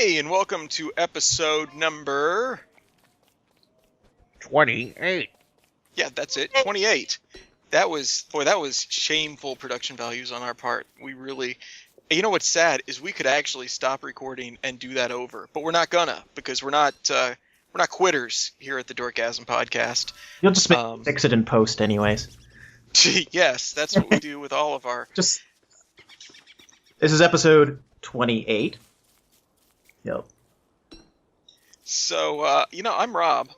Hey, and welcome to episode number... 28. Yeah, that's it, 28. That was shameful production values on our part. We really... You know what's sad is we could actually stop recording and do that over, but we're not gonna, because we're not quitters here at the Dorkgasm podcast. You'll just fix it in post anyways. Yes, that's what we do with all of our... This is episode 28. Yep. So, I'm Rob,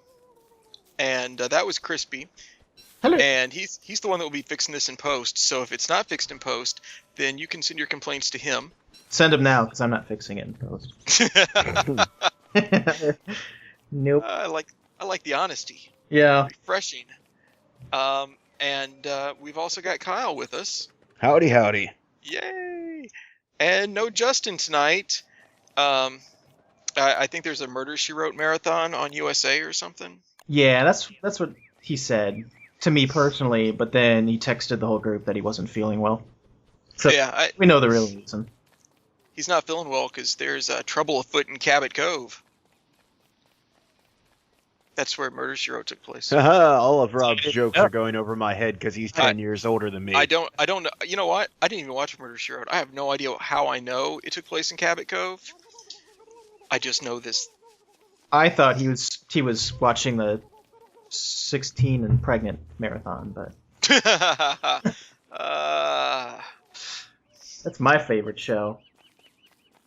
and that was Krispy. Hello. And he's the one that will be fixing this in post. So if it's not fixed in post, then you can send your complaints to him. Send them now, because I'm not fixing it in post. Nope. I like the honesty. Yeah. Refreshing. And we've also got Kyle with us. Howdy, howdy. Yay! And no Justin tonight. I think there's a Murder, She Wrote marathon on USA or something. Yeah, that's what he said to me personally, but then he texted the whole group that he wasn't feeling well. So yeah, we know the real reason. He's not feeling well because there's trouble afoot in Cabot Cove. That's where Murder, She Wrote took place. All of Rob's jokes are going over my head because he's 10 years older than me. I don't know. You know what? I didn't even watch Murder, She Wrote. I have no idea how I know it took place in Cabot Cove. I just know this. I thought he was watching the 16 and pregnant marathon, but that's my favorite show.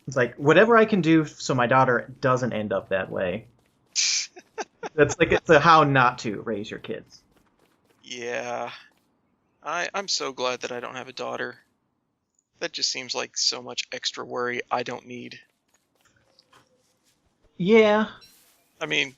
It's like whatever I can do so my daughter doesn't end up that way. It's a how not to raise your kids. Yeah. I'm so glad that I don't have a daughter. That just seems like so much extra worry I don't need. Yeah. I mean,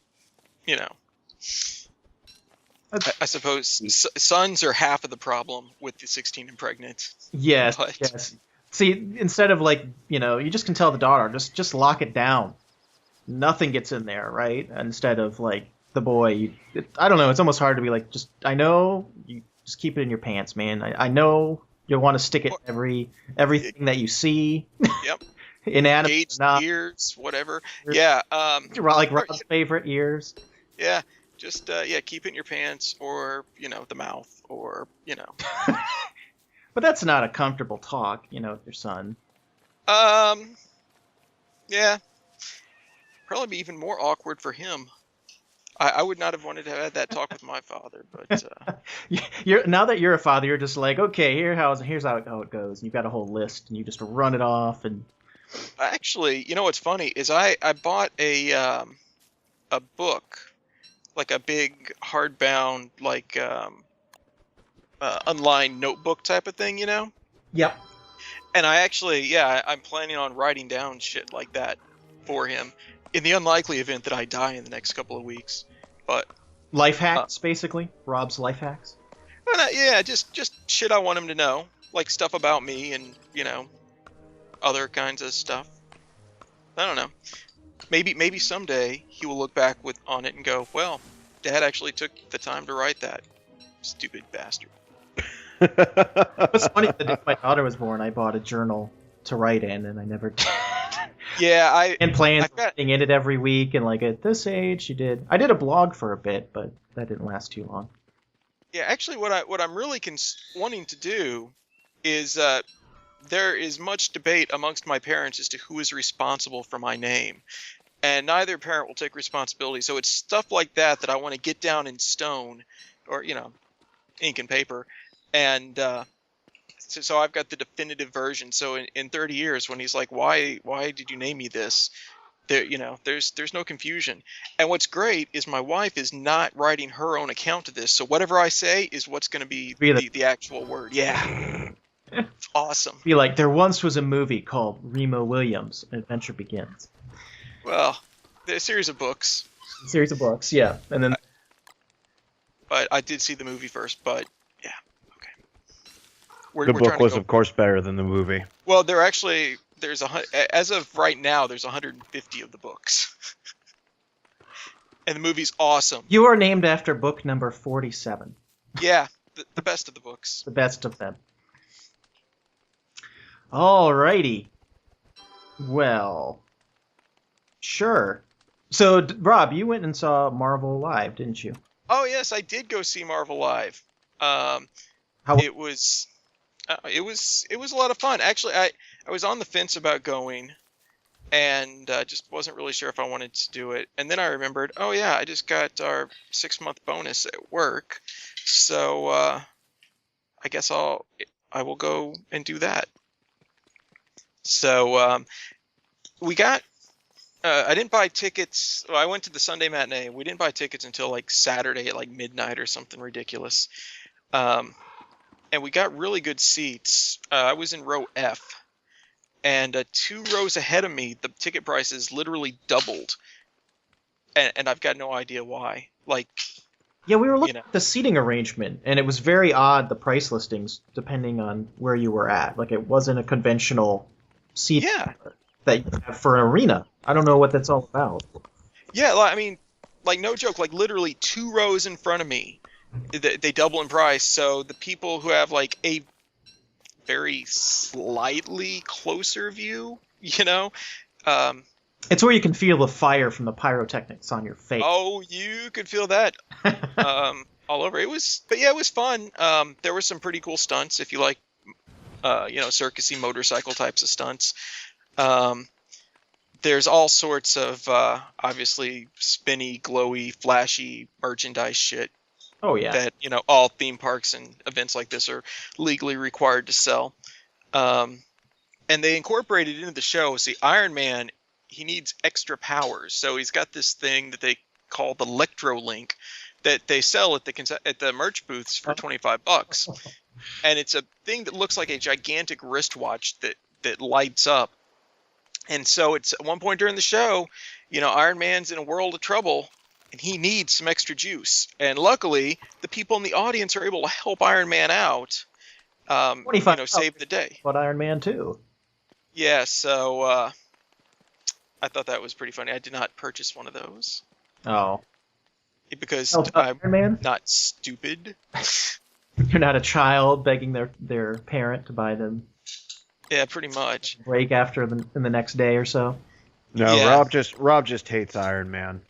I suppose sons are half of the problem with the 16 and pregnant. Yes, but... yes. See, instead of you just can tell the daughter, just lock it down. Nothing gets in there, right? Instead of the boy, I don't know. It's almost hard to be I know you just keep it in your pants, man. I know you'll want to stick it everything that you see. Yep. Inanimate, Gauged ears, whatever. Ears. Yeah. Like Rob's favorite ears. Yeah. Just keep it in your pants, or the mouth, or But that's not a comfortable talk, with your son. Yeah. Probably be even more awkward for him. I would not have wanted to have that talk with my father, but now that you're a father, you're just like, okay, here's how it goes. And you've got a whole list, and you just run it off. And actually, what's funny is I bought a book, like a big hardbound, unlined notebook type of thing, Yep. And I actually, I'm planning on writing down shit like that for him in the unlikely event that I die in the next couple of weeks. But life hacks, basically. Rob's life hacks. Just shit I want him to know, like stuff about me and other kinds of stuff. I don't know. Maybe someday he will look back on it and go, well, Dad actually took the time to write that. Stupid bastard. It's funny, the day my daughter was born, I bought a journal to write in, and I never did. Yeah, and plans writing in it every week, and at this age, she did. I did a blog for a bit, but that didn't last too long. Yeah, actually, what I'm really wanting to do is there is much debate amongst my parents as to who is responsible for my name, and neither parent will take responsibility. So it's stuff like that I want to get down in stone, or ink and paper, and so I've got the definitive version. So in 30 years, when he's like, why did you name me this? There's no confusion. And what's great is my wife is not writing her own account of this. So whatever I say is what's going to be the actual word. Yeah. It's awesome. Be like, there once was a movie called Remo Williams, Adventure Begins. Well, there's a series of books. Yeah. And then... But I did see the movie first, but yeah, okay. The book was, of course, better than the movie. Well, as of right now, there's 150 of the books. And the movie's awesome. You are named after book number 47. Yeah, the best of the books. The best of them. Alrighty. Well, Sure. So, Rob, you went and saw Marvel live, didn't you? Oh yes, I did go see Marvel live. Um, How? it was it was a lot of fun. Actually, I was on the fence about going, and just wasn't really sure if I wanted to do it. And then I remembered, oh yeah, I just got our 6-month bonus at work, so I guess I will go and do that. So we got. I didn't buy tickets. Well, I went to the Sunday matinee. We didn't buy tickets until like Saturday at like midnight or something ridiculous. Um, and we got really good seats. I was in row F, and 2 rows ahead of me, the ticket prices literally doubled, and I've got no idea why. Like, Yeah, we were looking at the seating arrangement, and it was very odd, the price listings, depending on where you were at. Like, it wasn't a conventional seat that you have for an arena. I don't know what that's all about. Yeah, I mean, like, no joke, like, literally 2 rows in front of me, they double in price. So the people who have, like, a very slightly closer view, It's where you can feel the fire from the pyrotechnics on your face. Oh, you could feel that all over. It was fun. There were some pretty cool stunts if you like, circusy motorcycle types of stunts. There's all sorts of obviously spinny, glowy, flashy merchandise shit. Oh yeah. That all theme parks and events like this are legally required to sell. And they incorporated into the show. See, Iron Man, he needs extra powers, so he's got this thing that they call the Electrolink that they sell at the merch booths for $25, and it's a thing that looks like a gigantic wristwatch that lights up. And so it's at one point during the show, Iron Man's in a world of trouble, and he needs some extra juice. And luckily, the people in the audience are able to help Iron Man out, save the day. But Iron Man too. Yeah, so I thought that was pretty funny. I did not purchase one of those. Oh. Because Iron Man? Not stupid. You're not a child begging their parent to buy them. Yeah, pretty much. Break in the next day or so. No, Yeah. Rob just hates Iron Man.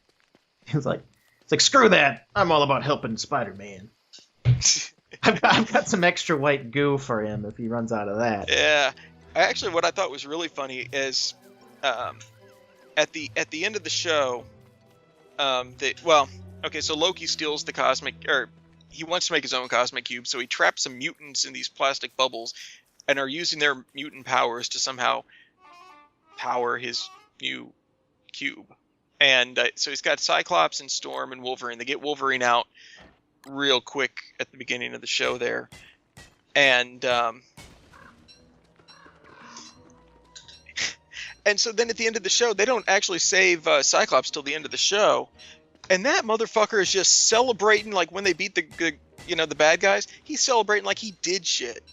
It's like screw that. I'm all about helping Spider-Man. I've got some extra white goo for him if he runs out of that. Yeah. Actually, what I thought was really funny is at the end of the show, so Loki steals the cosmic, or he wants to make his own cosmic cube, so he traps some mutants in these plastic bubbles and are using their mutant powers to somehow power his new cube. And so he's got Cyclops and Storm and Wolverine. They get Wolverine out real quick at the beginning of the show there. And and so then at the end of the show, they don't actually save Cyclops till the end of the show. And that motherfucker is just celebrating, like when they beat the bad guys, he's celebrating like he did shit.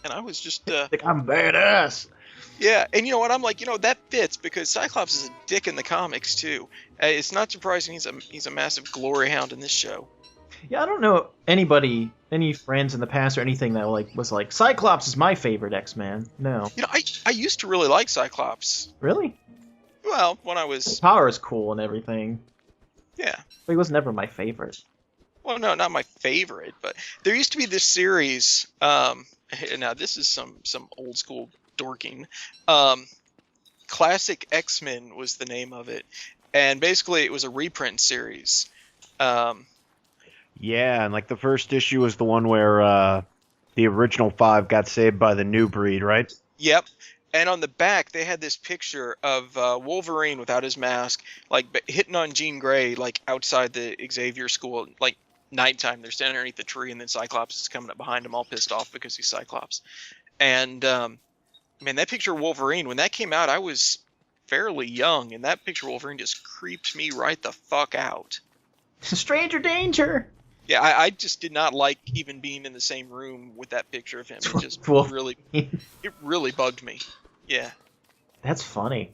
And I was just I'm badass. Yeah, and you know what? I'm like, that fits because Cyclops is a dick in the comics too. It's not surprising he's a massive glory hound in this show. Yeah, I don't know any friends in the past or anything that was like Cyclops is my favorite X-Man. No. I used to really like Cyclops. Really? Well, when I was His power is cool and everything. Yeah. But he was never my favorite. Well, no, not my favorite, but there used to be this series. Now this is some old school dorking. Classic X-Men was the name of it, and basically it was a reprint series. Yeah, and like the first issue was the one where the original 5 got saved by the new breed, right? Yep. And on the back, they had this picture of Wolverine without his mask, like hitting on Jean Grey, like outside the Xavier school, like nighttime. They're standing underneath the tree, and then Cyclops is coming up behind him, all pissed off because he's Cyclops. And man, that picture of Wolverine, when that came out, I was fairly young, and that picture of Wolverine just creeped me right the fuck out. Stranger danger. Yeah, I just did not like even being in the same room with that picture of him. It just really bugged me. Yeah. That's funny.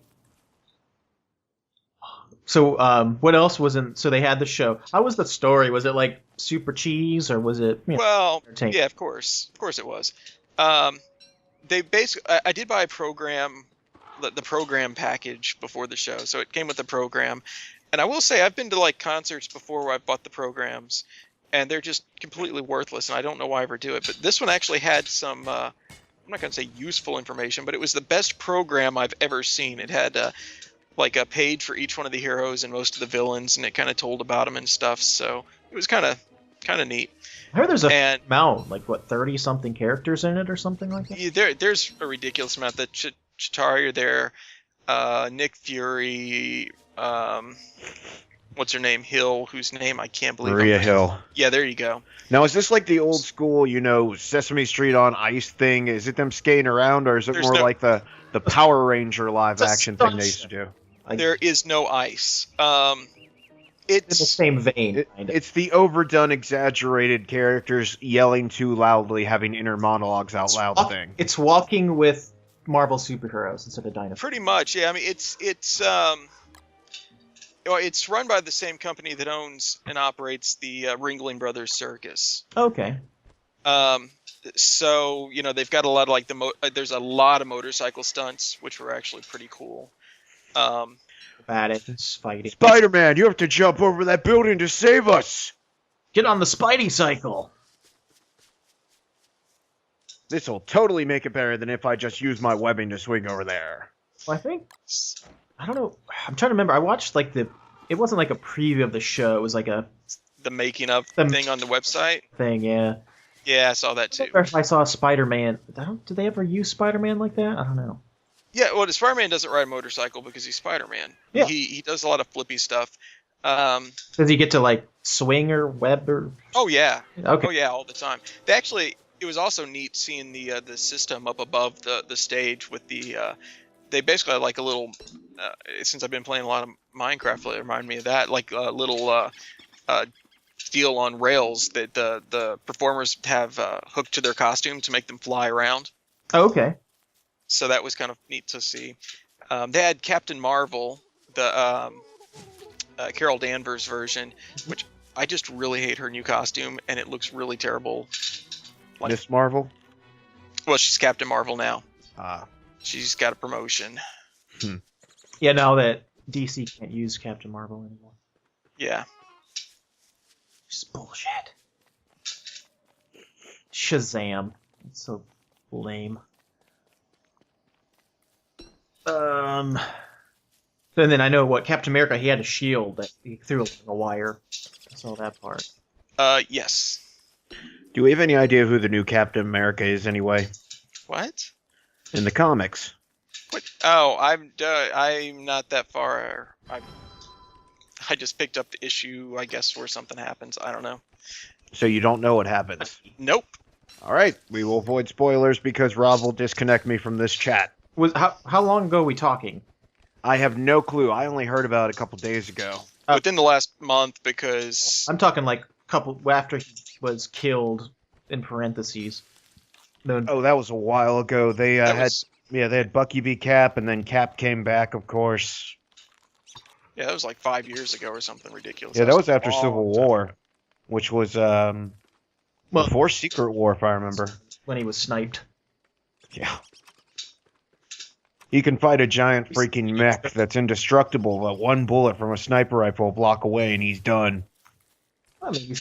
So, what else wasn't? So they had the show. How was the story? Was it like super cheese, or was it? Well, yeah, of course it was. They basically, I did buy a program the program package before the show, so it came with the program. And I will say I've been to like concerts before where I've bought the programs, and they're just completely worthless, and I don't know why I ever do it. But this one actually had some, I'm not going to say useful information, but it was the best program I've ever seen. It had like a page for each one of the heroes and most of the villains, and it kind of told about them and stuff. So it was kind of neat. I heard there's a amount, like what, 30-something characters in it or something like that? Yeah, there's a ridiculous amount. The Chitauri are there, Nick Fury, what's her name? Hill, whose name I can't believe. Maria Hill. Yeah, there you go. Now, is this like the old school, Sesame Street on Ice thing? Is it them skating around, or is it more like the Power Ranger live action thing they used to do? There is no ice. It's in the same vein. It's the overdone, exaggerated characters yelling too loudly, having inner monologues out loud thing. It's walking with Marvel superheroes instead of dinosaurs. Pretty much, yeah. I mean, it's run by the same company that owns and operates the Ringling Brothers Circus. Okay. So they've got a lot of there's a lot of motorcycle stunts, which were actually pretty cool. Bad at fighting. Spider-Man, you have to jump over that building to save us. Get on the Spidey cycle. This will totally make it better than if I just use my webbing to swing over there. Well, I don't know. I'm trying to remember. I watched it wasn't like a preview of the show. It was like the making of thing on the website thing. Yeah. Yeah, I saw that too. If I saw Spider-Man, did they ever use Spider-Man like that? I don't know. Yeah, well, Spider-Man doesn't ride a motorcycle because he's Spider-Man. Yeah. He does a lot of flippy stuff. Does he get to swing or web or? Oh yeah. Okay. Oh yeah, all the time. It was also neat seeing the system up above the stage with the. They basically had like a little. Since I've been playing a lot of Minecraft, it reminded me of that. Like a little deal on rails that the performers have hooked to their costume to make them fly around. Oh, okay. So that was kind of neat to see. They had Captain Marvel, the Carol Danvers version, which I just really hate her new costume, and it looks really terrible. Miss Marvel? Well, she's Captain Marvel now. Ah. She's got a promotion. Yeah, now that DC can't use Captain Marvel anymore. Yeah. It's bullshit. Shazam. It's so lame. And then I know Captain America, he had a shield that he threw a wire. I saw that part. Yes. Do we have any idea who the new Captain America is anyway? What? In the comics. What? Oh, I'm not that far. I just picked up the issue, I guess, where something happens. I don't know. So you don't know what happens? Nope. All right, we will avoid spoilers because Rob will disconnect me from this chat. How long ago are we talking? I have no clue. I only heard about it a couple days ago. Within the last month, because I'm talking like couple after he was killed. In parentheses. Oh, that was a while ago. They had Bucky v. Cap, and then Cap came back, of course. Yeah, that was like 5 years ago or something ridiculous. Yeah, that was after Civil War, which was before Secret War, if I remember. When he was sniped. Yeah. He can fight a giant freaking mech that's indestructible, but one bullet from a sniper rifle a block away, and he's done. I mean,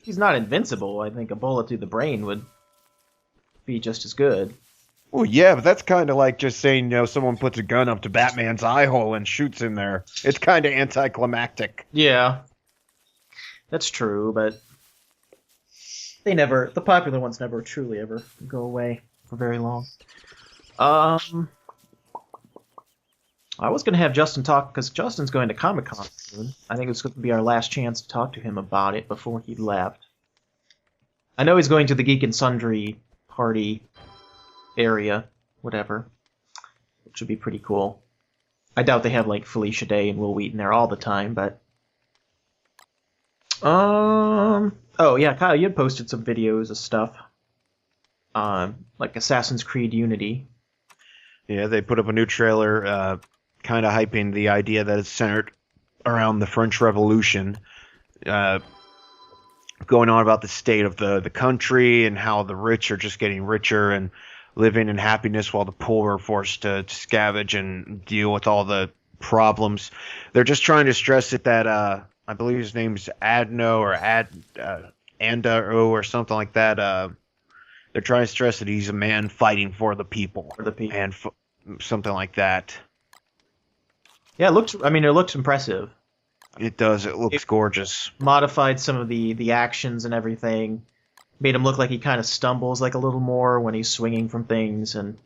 he's not invincible. I think a bullet through the brain would be just as good. Well, yeah, but that's kind of like just saying, someone puts a gun up to Batman's eye hole and shoots in there. It's kind of anticlimactic. Yeah. That's true, but the popular ones never truly ever go away for very long. I was going to have Justin talk, because Justin's going to Comic-Con soon. I think it's going to be our last chance to talk to him about it before he left. I know he's going to the Geek and Sundry party area, whatever, which would be pretty cool. I doubt they have, Felicia Day and Will Wheaton there all the time, but... Oh, yeah, Kyle, you had posted some videos of stuff. Like Assassin's Creed Unity. Yeah, they put up a new trailer, kind of hyping the idea that it's centered around the French Revolution, going on about the state of the country and how the rich are just getting richer, and living in happiness while the poor are forced to scavenge and deal with all the problems. They're just trying to stress it that I believe his name's Adno or Anda or something like that. They're trying to stress that he's a man fighting for the people. For the people. And something like that. Yeah, it looks impressive. It does. It looks gorgeous. Modified some of the actions and everything. Made him look like he kind of stumbles like a little more when he's swinging from things, and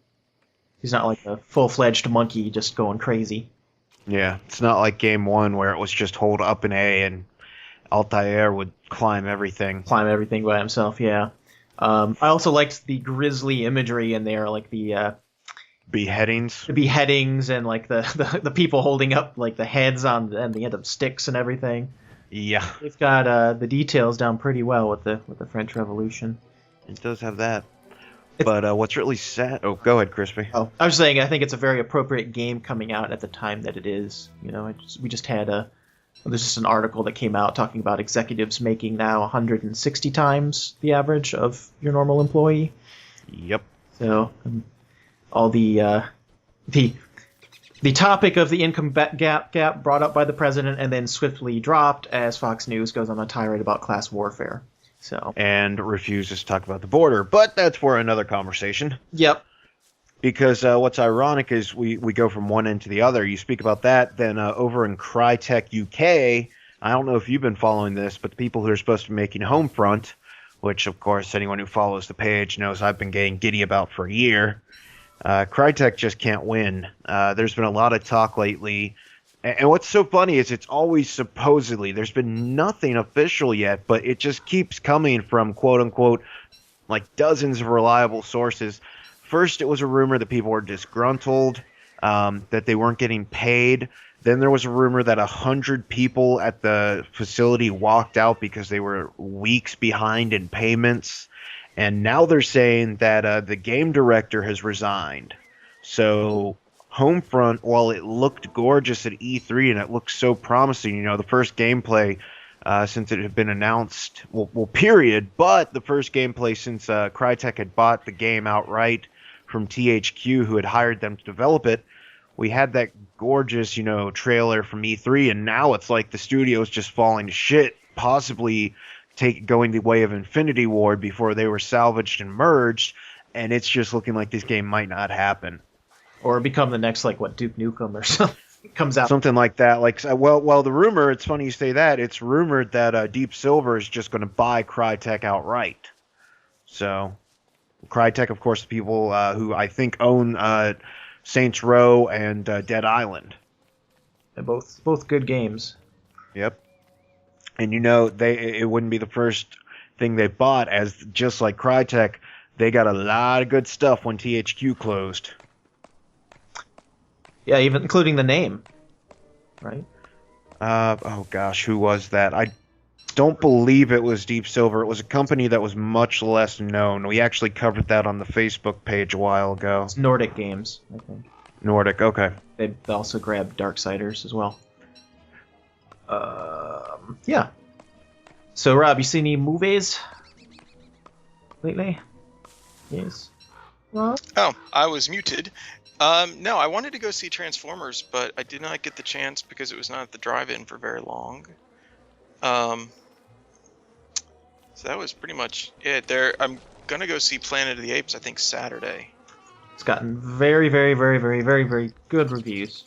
he's not like a full-fledged monkey just going crazy. Yeah, it's not like Game 1 where it was just hold up and A and Altair would climb everything. Climb everything by himself, yeah. I also liked the grisly imagery in there, like the beheadings. The beheadings and like the people holding up like the heads on the end of sticks and everything. Yeah. They've got the details down pretty well with the French Revolution. It does have that. But what's really sad... Oh, go ahead, Krispy. Oh, I was saying I think it's a very appropriate game coming out at the time that it is. We just had there's just an article that came out talking about executives making now 160 times the average of your normal employee. Yep. So all the topic of the income gap brought up by the president and then swiftly dropped as Fox News goes on a tirade about class warfare. So and refuses to talk about the border, but that's for another conversation. Yep. Because what's ironic is we go from one end to the other. You speak about that, then over in Crytek UK, I don't know if you've been following this, but the people who are supposed to be making Homefront, which of course anyone who follows the page knows I've been getting giddy about for a year, Crytek just can't win. There's been a lot of talk lately. And what's so funny is it's always supposedly. There's been nothing official yet, but it just keeps coming from quote-unquote like dozens of reliable sources. First, it was a rumor that people were disgruntled, that they weren't getting paid. Then there was a rumor that 100 people at the facility walked out because they were weeks behind in payments. And now they're saying that the game director has resigned. So Homefront, while it looked gorgeous at E3 and it looked so promising, the first gameplay since it had been announced, well, period, but the first gameplay since Crytek had bought the game outright from THQ, who had hired them to develop it, we had that gorgeous, trailer from E3, and now it's like the studio's just falling to shit, possibly going the way of Infinity Ward before they were salvaged and merged, and it's just looking like this game might not happen. Or become the next, Duke Nukem or something comes out. Something like that. Well, the rumor, it's funny you say that, it's rumored that Deep Silver is just going to buy Crytek outright. So, Crytek, of course, the people who I think own Saints Row and Dead Island. They're both good games. Yep. And it wouldn't be the first thing they bought, as just like Crytek, they got a lot of good stuff when THQ closed. Yeah, even including the name, right? Oh gosh, who was that? I don't believe it was Deep Silver. It was a company that was much less known. We actually covered that on the Facebook page a while ago. It's Nordic Games, I think. Nordic, okay. They also grabbed Darksiders as well. Yeah. So, Rob, you seen any movies lately? Yes. Rob? Oh, I was muted. No, I wanted to go see Transformers, but I did not get the chance because it was not at the drive-in for very long. So that was pretty much it. I'm gonna go see Planet of the Apes, I think, Saturday. It's gotten very, very, very, very, very, very good reviews.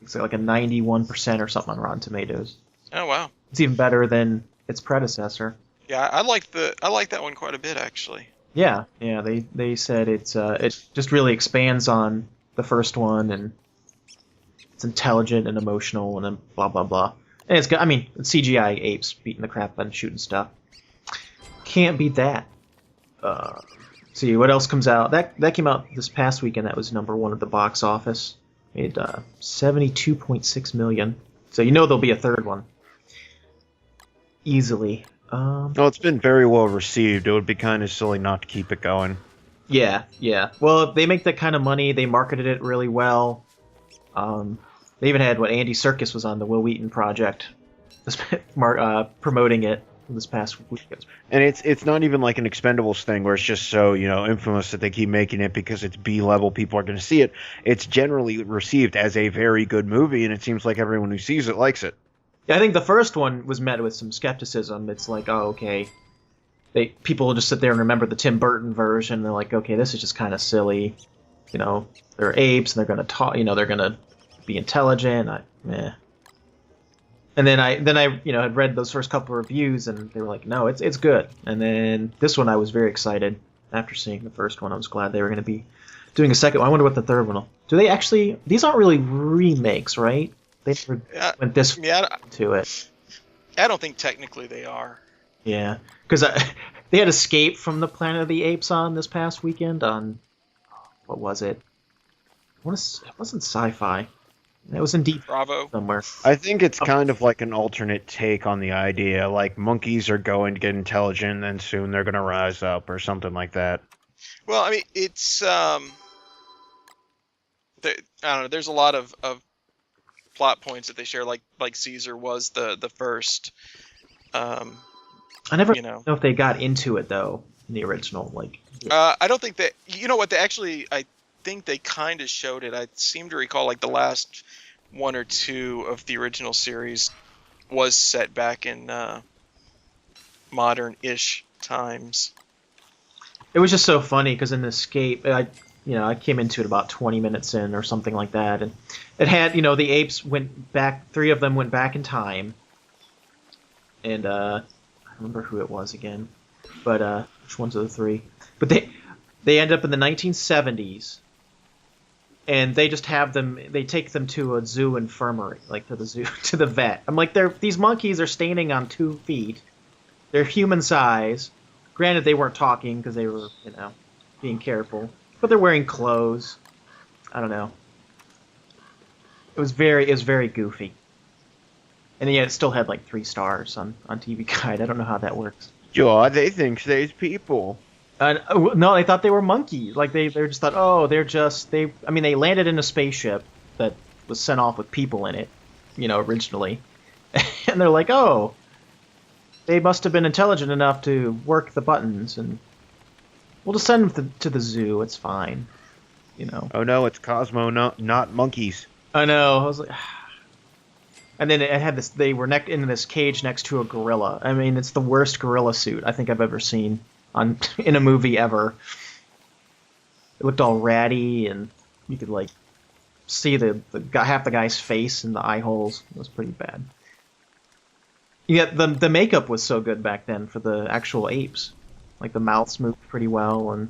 It's like a 91% or something on Rotten Tomatoes. Oh wow! It's even better than its predecessor. Yeah, I like that one quite a bit, actually. Yeah. They said it just really expands on the first one, and it's intelligent and emotional, and then blah blah blah. And it's good. I mean, it's CGI apes beating the crap out and shooting stuff. Can't beat that. See what else comes out. That came out this past weekend. That was #1 at the box office. Made $72.6 million. So there'll be a third one. Easily. Well, it's been very well received. It would be kind of silly not to keep it going. Yeah. Well, if they make that kind of money, they marketed it really well. They even had Andy Serkis was on the Will Wheaton project, promoting it. this past week. And it's not even like an Expendables thing where it's just so, infamous that they keep making it because it's B-level, people are going to see it. It's generally received as a very good movie, and it seems like everyone who sees it likes it. Yeah, I think the first one was met with some skepticism. It's like, oh, okay. People will just sit there and remember the Tim Burton version. They're like, okay, this is just kind of silly. They're apes, and they're going to talk, they're going to be intelligent. And then I had read those first couple of reviews, and they were like, no, it's good. And then this one, I was very excited after seeing the first one. I was glad they were going to be doing a second one. I wonder what the third one will. Do they actually? These aren't really remakes, right? They never went this to it. I don't think technically they are. Yeah, because they had Escape from the Planet of the Apes on this past weekend on, what was it? It wasn't Sci-Fi. It was indeed Bravo somewhere. I think it's kind of like an alternate take on the idea. Like monkeys are going to get intelligent, and then soon they're going to rise up, or something like that. Well, I mean, it's I don't know. There's a lot of plot points that they share. Like Caesar was the first. I never know if they got into it though in the original. I don't think that. You know what? I think they kind of showed it. I seem to recall like the last one or two of the original series was set back in modern-ish times. It was just so funny because in Escape, I came into it about 20 minutes in or something like that, and it had the apes went back. 3 of them went back in time, and I remember who it was again, but which ones are the 3? But they end up in the 1970s. And they just have them. They take them to a zoo infirmary, like to the zoo, to the vet. I'm like, these monkeys are standing on 2 feet. They're human size. Granted, they weren't talking because they were, being careful. But they're wearing clothes. I don't know. It was very goofy. And yet, it still had like 3 stars on TV Guide. I don't know how that works. Yeah, they think they's people. No, they thought they were monkeys. Like they just thought, oh, they landed in a spaceship that was sent off with people in it, originally, and they're like, oh, they must have been intelligent enough to work the buttons, and we'll just send them to the zoo. It's fine, Oh no, it's Cosmo, not monkeys. I know. I was like, and then it had this. They were in this cage next to a gorilla. I mean, it's the worst gorilla suit I think I've ever seen in a movie ever. It looked all ratty, and you could see half the guy's face in the eye holes. It was pretty bad. Yeah, the makeup was so good back then for the actual apes. Like the mouths moved pretty well,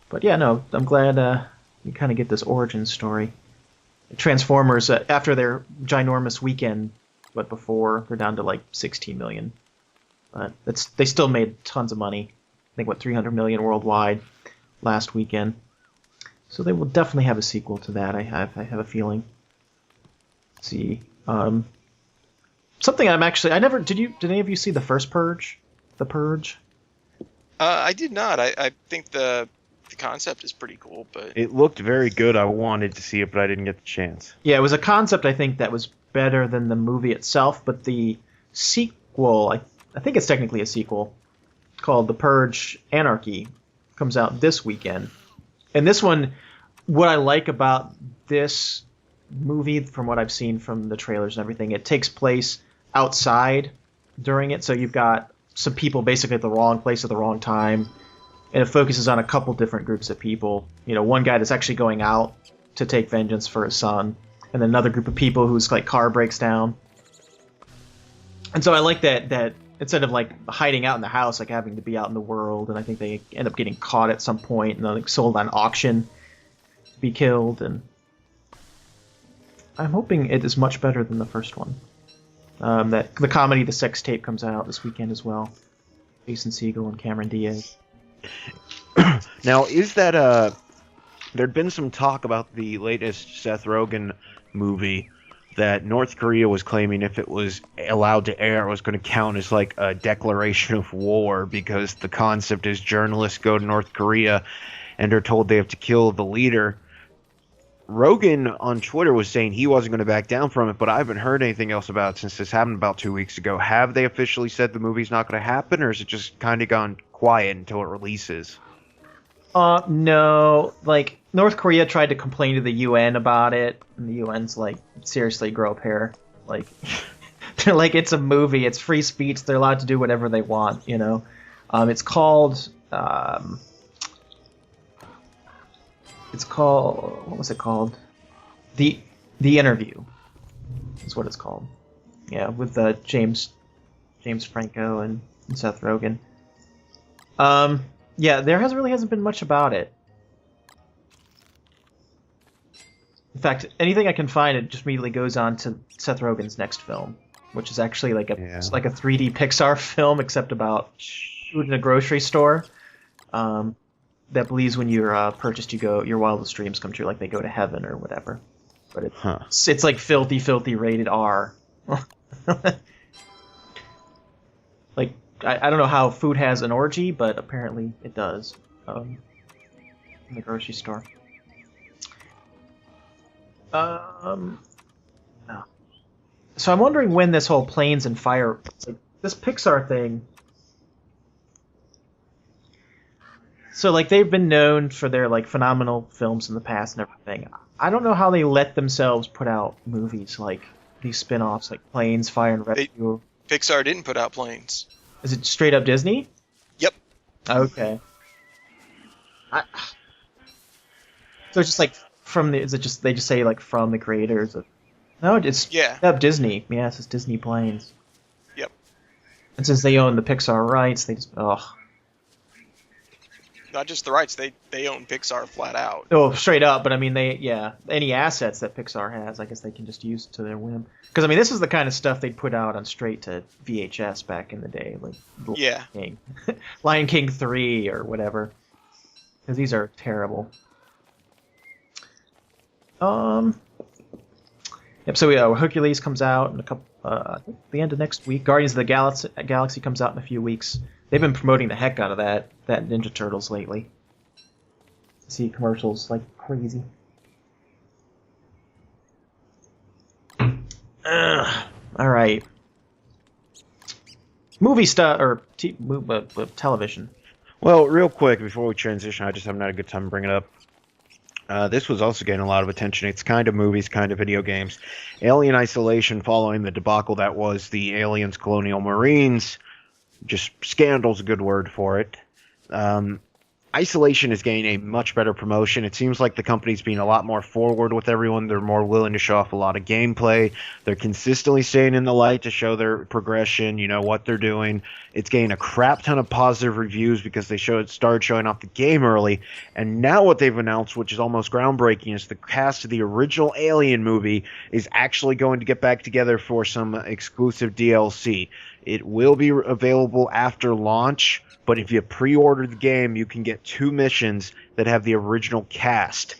but yeah, no, I'm glad you kind of get this origin story. Transformers after their ginormous weekend, but before they're down to 16 million. But they still made tons of money. I think 300 million worldwide last weekend. So they will definitely have a sequel to that. I have a feeling. Let's see, something I never did any of you see the first Purge? The Purge? I did not. I think the concept is pretty cool, but it looked very good. I wanted to see it, but I didn't get the chance. Yeah, it was a concept I think that was better than the movie itself, but the sequel, I think it's technically a sequel, called The Purge Anarchy, comes out this weekend. And this one, what I like about this movie, from what I've seen from the trailers and everything, it takes place outside during it. So you've got some people basically at the wrong place at the wrong time. And it focuses on a couple different groups of people. One guy that's actually going out to take vengeance for his son. And then another group of people whose car breaks down. And so I like that instead of hiding out in the house, having to be out in the world, and I think they end up getting caught at some point and then sold on auction to be killed. And I'm hoping it is much better than the first one. That the comedy The Sex Tape comes out this weekend as well. Jason Segel and Cameron Diaz. Now, is that there'd been some talk about the latest Seth Rogen movie that North Korea was claiming if it was allowed to air, it was going to count as a declaration of war, because the concept is journalists go to North Korea and are told they have to kill the leader. Rogan on Twitter was saying he wasn't going to back down from it, but I haven't heard anything else about it since this happened about 2 weeks ago. Have they officially said the movie's not going to happen, or is it just kind of gone quiet until it releases? No. Like, North Korea tried to complain to the UN about it, and the UN's like, seriously, grow a pair. Like, they're like, it's a movie, it's free speech, they're allowed to do whatever they want, you know? It's called, what was it called? The Interview is what it's called. Yeah, with James Franco and Seth Rogen. Yeah, there really hasn't been much about it. In fact, anything I can find, it just immediately goes on to Seth Rogen's next film, which is actually like it's like a 3D Pixar film, except about food in a grocery store. That believes when you're purchased, your wildest dreams come true, like they go to heaven or whatever. But it's like filthy rated R. Like, I don't know how food has an orgy, but apparently it does. In the grocery store. No. So I'm wondering when this whole planes and fire, like, this Pixar thing. So, like, they've been known for their, like, phenomenal films in the past and everything. I don't know how they let themselves put out movies like these spin-offs, like Planes, Fire, and Rescue. Pixar didn't put out Planes. Is it straight up Disney? Yep. Okay. So it's just like is it just they just say like from the creators of? No, it's straight up Disney. Yes, it's Disney Planes. Yep. And since they own the Pixar rights, they just Not just the rights, they own Pixar flat out. Oh, straight up. But I mean, any assets that Pixar has, I guess they can just use to their whim. Because I mean, this is the kind of stuff they'd put out on straight to VHS back in the day, like Lion King, Lion King 3 or whatever. Because these are terrible. Yep. So Hercules comes out in I think the end of next week. Guardians of the Galaxy comes out in a few weeks. They've been promoting the heck out of that Ninja Turtles lately. I see commercials like crazy. All right. Movie stuff or television. Well, real quick before we transition, I just haven't had a good time bringing it up. This was also getting a lot of attention. It's kind of movies, kind of video games. Alien Isolation, following the debacle that was the Aliens Colonial Marines. Just scandal's a good word for it. Isolation is getting a much better promotion. It seems like the company's being a lot more forward with everyone. They're more willing to show off a lot of gameplay. They're consistently staying in the light to show their progression, what they're doing. It's getting a crap ton of positive reviews because they started showing off the game early. And now what they've announced, which is almost groundbreaking, is the cast of the original Alien movie is actually going to get back together for some exclusive DLC. It will be available after launch, but if you pre-order the game, you can get 2 missions that have the original cast.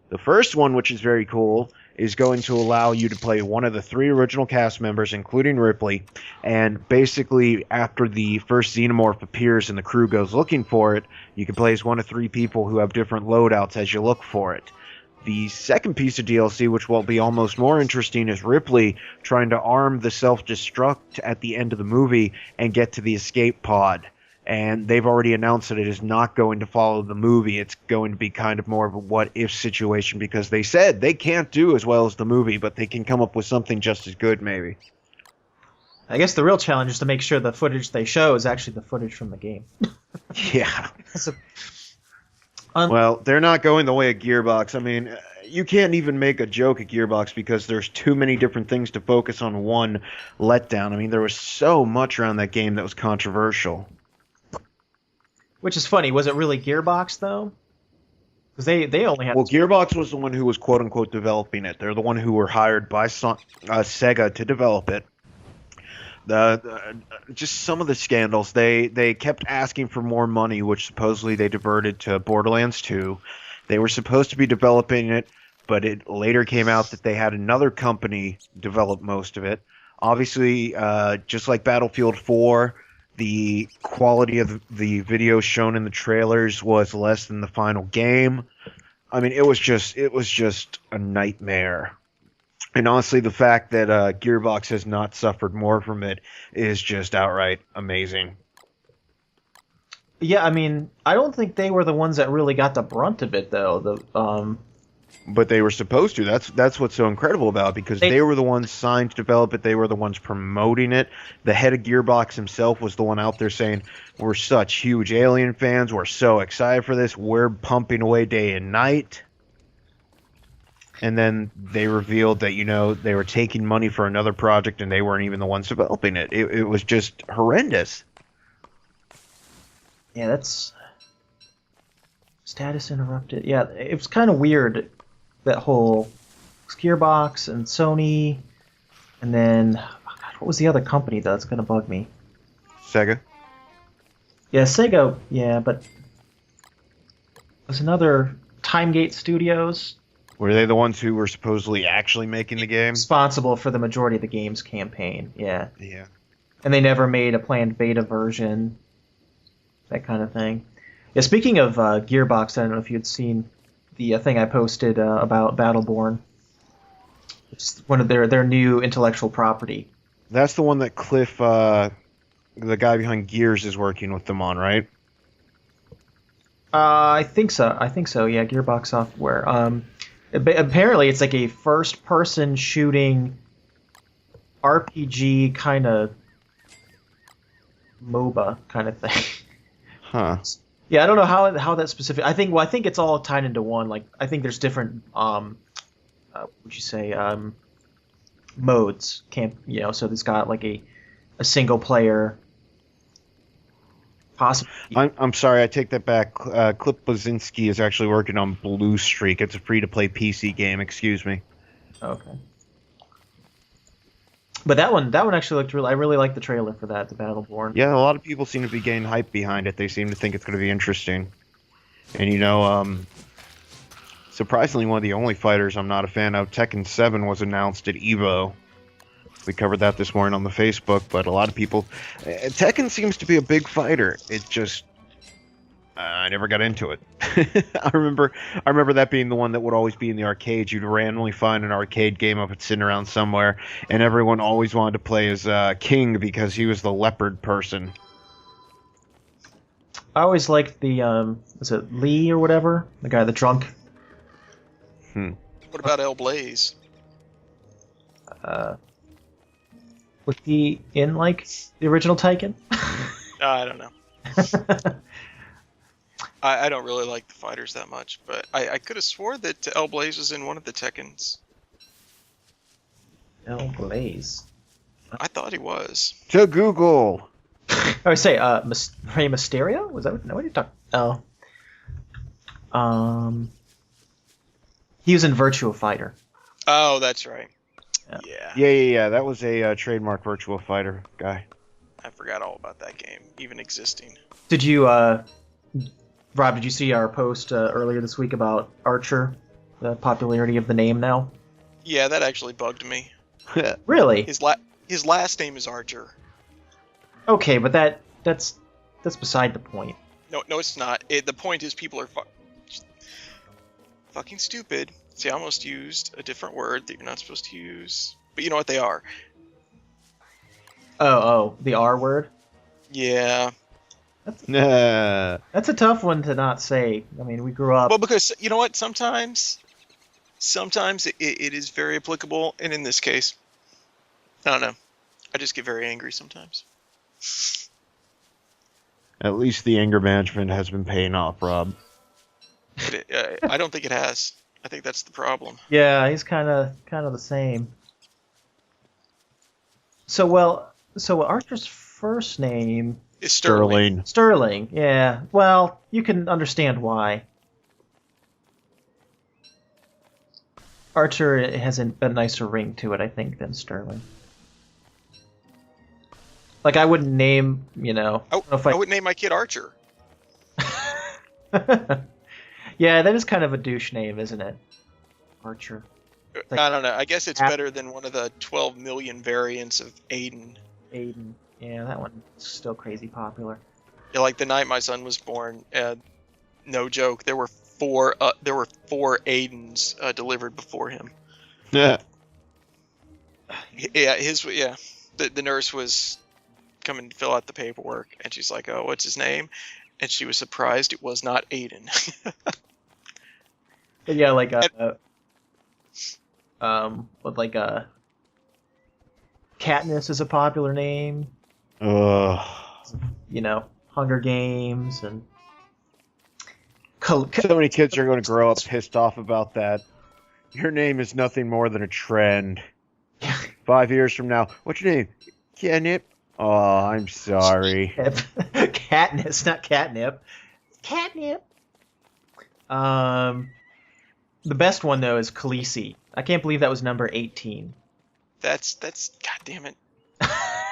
The first one, which is very cool, is going to allow you to play one of the 3 original cast members, including Ripley, and basically after the first xenomorph appears and the crew goes looking for it, you can play as one of 3 people who have different loadouts as you look for it. The second piece of DLC, which will be almost more interesting, is Ripley trying to arm the self-destruct at the end of the movie and get to the escape pod. And they've already announced that it is not going to follow the movie. It's going to be kind of more of a what-if situation because they said they can't do as well as the movie, but they can come up with something just as good, maybe. I guess the real challenge is to make sure the footage they show is actually the footage from the game. Yeah. Well, they're not going the way of Gearbox. I mean, you can't even make a joke at Gearbox because there's too many different things to focus on one letdown. I mean, there was so much around that game that was controversial. Which is funny. Was it really Gearbox, though? Because they only had... Well, Gearbox was the one who was quote-unquote developing it. They're the one who were hired by Sega to develop it. Just some of the scandals. They kept asking for more money, which supposedly they diverted to Borderlands 2. They were supposed to be developing it, but it later came out that they had another company develop most of it. Obviously, just like Battlefield 4, the quality of the videos shown in the trailers was less than the final game. I mean, it was just a nightmare. And honestly, the fact that Gearbox has not suffered more from it is just outright amazing. Yeah, I mean, I don't think they were the ones that really got the brunt of it, though. But they were supposed to. That's what's so incredible about it, because they were the ones signed to develop it. They were the ones promoting it. The head of Gearbox himself was the one out there saying, "We're such huge Alien fans. We're so excited for this. We're pumping away day and night." And then they revealed that, they were taking money for another project and they weren't even the ones developing it. It was just horrendous. Yeah, that's... Status interrupted. Yeah, it was kind of weird, that whole Gearbox and Sony, and then... Oh God, what was the other company that's going to bug me? Sega? Yeah, Sega, yeah, but... There's another... Timegate Studios... Were they the ones who were supposedly actually making the game? Responsible for the majority of the game's campaign, yeah. Yeah. And they never made a planned beta version, that kind of thing. Yeah, speaking of Gearbox, I don't know if you'd seen the thing I posted about Battleborn. It's one of their new intellectual property. That's the one that Cliff, the guy behind Gears, is working with them on, right? I think so, yeah, Gearbox Software. Apparently, it's like a first-person shooting RPG kind of MOBA kind of thing. Huh. Yeah, I don't know how that's specific. I think it's all tied into one. Like, I think there's different modes. So it's got like a single player. Possibly. I'm sorry, I take that back. Cliff Blazinski is actually working on Blue Streak. It's a free-to-play PC game. Excuse me. Okay. But that one actually looked really. I really like the trailer for that, the Battleborn. Yeah, a lot of people seem to be getting hype behind it. They seem to think it's going to be interesting. And surprisingly, one of the only fighters I'm not a fan of, Tekken 7, was announced at EVO. We covered that this morning on the Facebook, but a lot of people... Tekken seems to be a big fighter. It just... I never got into it. I remember that being the one that would always be in the arcades. You'd randomly find an arcade game of it sitting around somewhere, and everyone always wanted to play as King because he was the leopard person. I always liked the... was it Lee or whatever? The guy, the drunk? What about El Blaze? Was he in, like, the original Tekken? I don't know. I don't really like the fighters that much, but I could have swore that El Blaze was in one of the Tekkens. El Blaze. I thought he was. To Google! I would say, Rey Mysterio? Was that... No, what are you talking... Oh. He was in Virtua Fighter. Oh, that's right. Yeah. Yeah. That was a trademark Virtua Fighter guy. I forgot all about that game even existing. Did you, Rob? Did you see our post earlier this week about Archer? The popularity of the name now. Yeah, that actually bugged me. Really? His last name is Archer. Okay, but that's beside the point. No, it's not. The point is people are fucking stupid. See, I almost used a different word that you're not supposed to use. But you know what they are. Oh, the R word? Yeah. That's a tough one to not say. I mean, we grew up... Well, because, you know what? Sometimes it is very applicable. And in this case, I don't know. I just get very angry sometimes. At least the anger management has been paying off, Rob. I don't think it has. I think that's the problem. Yeah, he's kind of the same. So Archer's first name is Sterling. Sterling, yeah. Well, you can understand why. Archer has a nicer ring to it, I think, than Sterling. Like, I wouldn't name, I wouldn't name my kid Archer. Yeah, that is kind of a douche name, isn't it? Archer. Like, I don't know. I guess it's better than one of the 12 million variants of Aiden. Aiden. Yeah, that one's still crazy popular. Yeah, like the night my son was born, no joke, there were 4 Aidens delivered before him. Yeah. Yeah, the nurse was coming to fill out the paperwork, and she's like, "Oh, what's his name?" And she was surprised it was not Aiden. Yeah, like with like Katniss is a popular name. Ugh. You know, Hunger Games and. So many kids are going to grow up pissed off about that. Your name is nothing more than a trend. 5 years from now, what's your name? Catnip. Oh, I'm sorry. Katniss, not catnip. Catnip. The best one though is Khaleesi. I can't believe that was number 18. That's God damn it.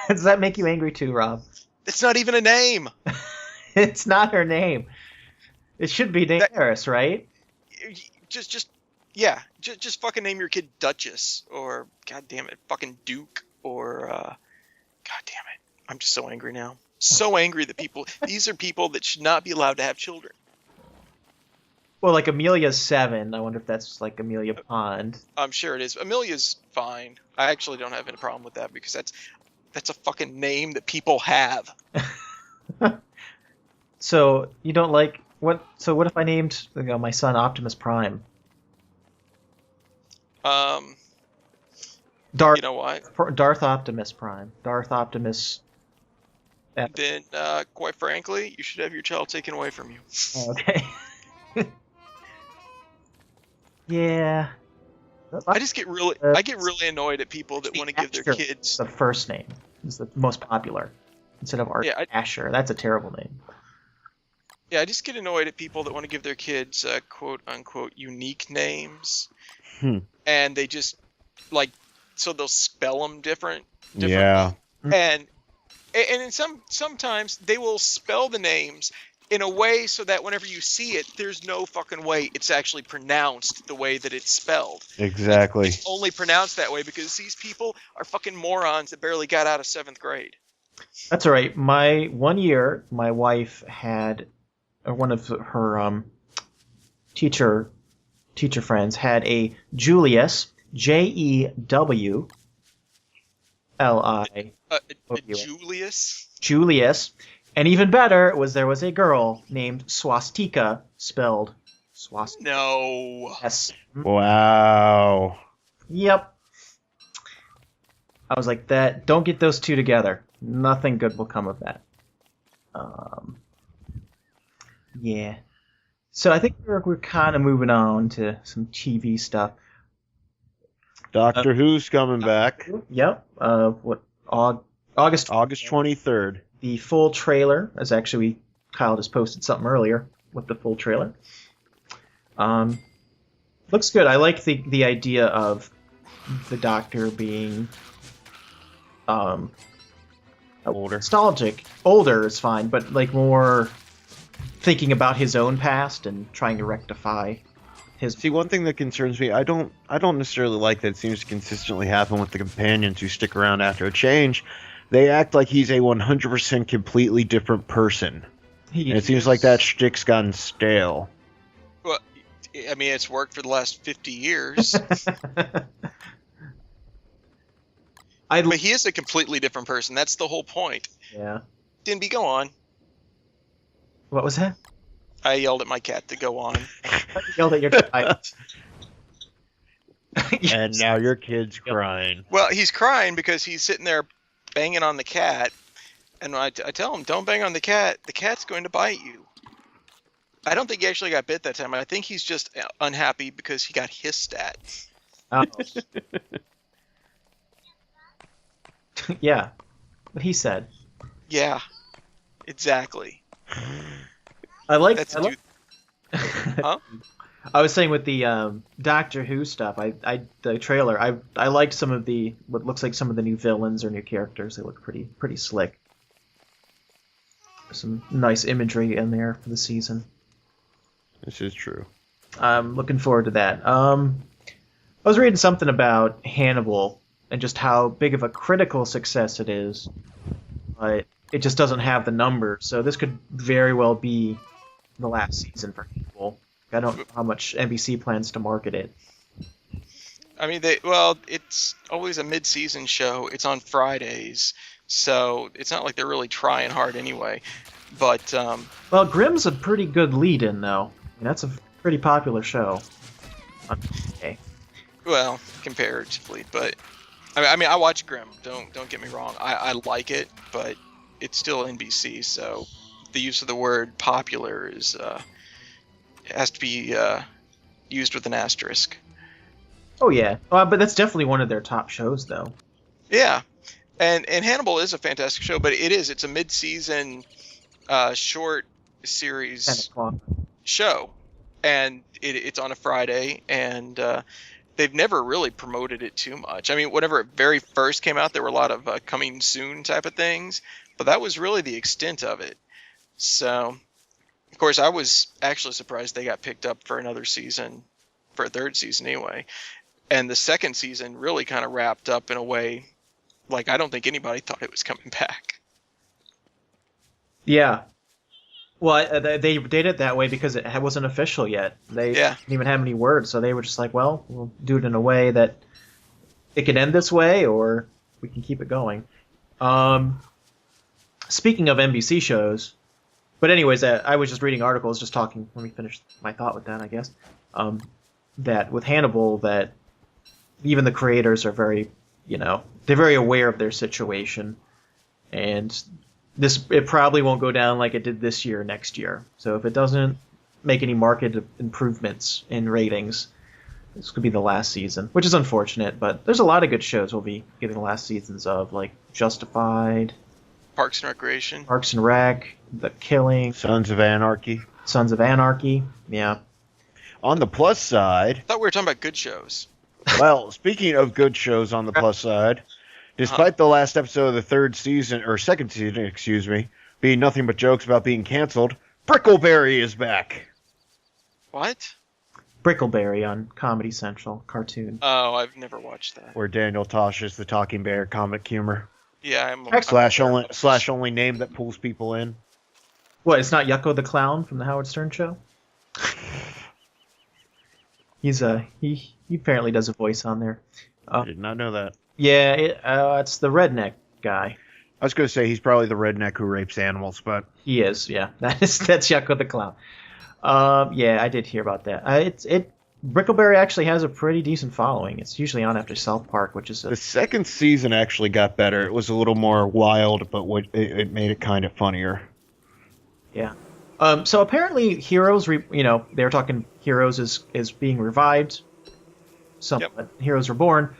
Does that make you angry too, Rob? It's not even a name. It's not her name. It should be Daenerys, right? Just fucking name your kid Duchess, or God damn it, fucking Duke, or God damn it. I'm just so angry now. So angry that these are people that should not be allowed to have children. Well, like Amelia's 7. I wonder if that's like Amelia Pond. I'm sure it is. Amelia's fine. I actually don't have any problem with that because that's a fucking name that people have. So you don't like what? So what if I named my son Optimus Prime? Darth. You know why? Darth Optimus Prime. Darth Optimus. Then, quite frankly, you should have your child taken away from you. Okay. Yeah. I get really annoyed at people that want to give their kids the first name is the most popular instead of Asher. That's a terrible name. Yeah, I just get annoyed at people that want to give their kids quote unquote unique names, and they just so they'll spell them differently. Yeah. And in sometimes they will spell the names in a way so that whenever you see it, there's no fucking way it's actually pronounced the way that it's spelled. Exactly. It's only pronounced that way because these people are fucking morons that barely got out of 7th grade. That's all right. My wife had one of her teacher friends had a Julius, Jewli. Julius? Julius. And even better was there was a girl named Swastika, spelled swastika. No. Yes. Wow. Yep. I was like, that. Don't get those two together. Nothing good will come of that. Yeah. So I think we're kind of moving on to some TV stuff. Doctor Who's coming back. Yep. August 23rd. The full trailer, as actually Kyle just posted something earlier with the full trailer. Looks good. I like the idea of the Doctor being Older. Nostalgic. Older is fine, but like more thinking about his own past and trying to rectify his. See, one thing that concerns me, I don't necessarily like that it seems to consistently happen with the companions who stick around after a change. They act like he's a 100% completely different person. And it seems like that shtick's gotten stale. Well, I mean, it's worked for the last 50 years. But he is a completely different person. That's the whole point. Yeah. Dinby, go on. What was that? I yelled at my cat to go on. You yelled at your cat. And now your kid's crying. Well, he's crying because he's sitting there banging on the cat, and I tell him, don't bang on the cat. The cat's going to bite you. I don't think he actually got bit that time. I think he's just unhappy because he got hissed at. Oh. Yeah, what he said. Yeah, exactly. I like. Huh? I was saying with the Doctor Who stuff, the trailer, I liked some of what looks like some of the new villains or new characters. They look pretty slick. Some nice imagery in there for the season. This is true. I'm looking forward to that. I was reading something about Hannibal and just how big of a critical success it is, but it just doesn't have the numbers. So this could very well be the last season for Hannibal. I don't know how much NBC plans to market it. I mean, it's always a mid-season show. It's on Fridays, so it's not like they're really trying hard anyway. But Well, Grimm's a pretty good lead-in, though. I mean, that's a pretty popular show. Okay. well, comparatively, but I mean, I watch Grimm. Don't get me wrong. I like it, but it's still NBC, so the use of the word popular is has to be used with an asterisk. Oh yeah, but that's definitely one of their top shows, though. Yeah, and Hannibal is a fantastic show, but it's a mid-season short 10 series o'clock. show, and it's on a Friday, and they've never really promoted it too much. I mean, whenever it very first came out, there were a lot of coming soon type of things, but that was really the extent of it. So, of course, I was actually surprised they got picked up for another season, for a third season anyway. And the second season really kind of wrapped up in a way, like I don't think anybody thought it was coming back. Yeah. Well, they did it that way because it wasn't official yet. They didn't even have any words, so they were just like, well, we'll do it in a way that it can end this way, or we can keep it going. Speaking of NBC shows, but anyways, I was just reading articles, just talking. Let me finish my thought with that, I guess. That with Hannibal, that even the creators are very, they're very aware of their situation, and it probably won't go down like it did this year or next year. So if it doesn't make any market improvements in ratings, this could be the last season, which is unfortunate. But there's a lot of good shows we'll be getting the last seasons of, like Justified, Parks and Recreation, Parks and Rec, The Killing, Sons of Anarchy. Yeah. On the plus side, I thought we were talking about good shows. well, speaking of good shows on the plus side, despite the last episode of the second season, being nothing but jokes about being canceled, Brickleberry is back. What? Brickleberry on Comedy Central, cartoon. Oh, I've never watched that. Where Daniel Tosh is the talking bear, comic humor. Yeah, Slash only name that pulls people in. What, it's not Yucko the Clown from the Howard Stern Show? He apparently does a voice on there. I did not know that. Yeah, it's the redneck guy. I was going to say he's probably the redneck who rapes animals, but He is, yeah. That's Yucko the Clown. Yeah, I did hear about that. Brickleberry actually has a pretty decent following. It's usually on after South Park, which is the second season actually got better. It was a little more wild, but it made it kind of funnier. Yeah. So apparently Heroes, they were talking Heroes is being revived. Somewhat. Heroes Reborn,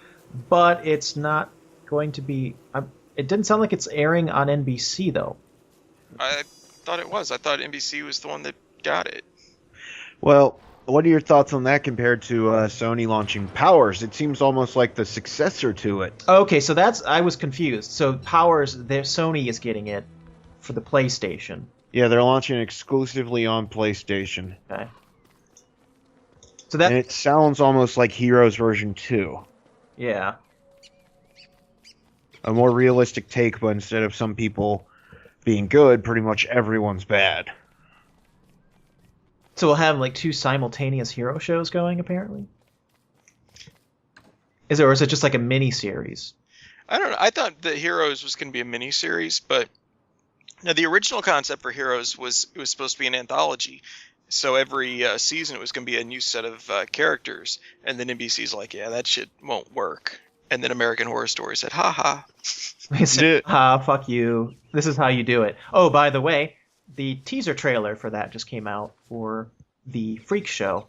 but it's not going to be. It didn't sound like it's airing on NBC though. I thought it was. I thought NBC was the one that got it. Well, what are your thoughts on that compared to Sony launching Powers? It seems almost like the successor to it. Okay, so I was confused. So Powers, Sony is getting it for the PlayStation. Yeah, they're launching it exclusively on PlayStation. Okay. And it sounds almost like Heroes version 2. Yeah. A more realistic take, but instead of some people being good, pretty much everyone's bad. So we'll have like 2 simultaneous hero shows going, apparently? Or is it just like a mini-series? I don't know. I thought that Heroes was going to be a mini-series, but now the original concept for Heroes was supposed to be an anthology. So every season it was going to be a new set of characters. And then NBC's like, yeah, that shit won't work. And then American Horror Story said, ha. They said, ha, fuck you. This is how you do it. Oh, by the way, the teaser trailer for that just came out for the Freak Show.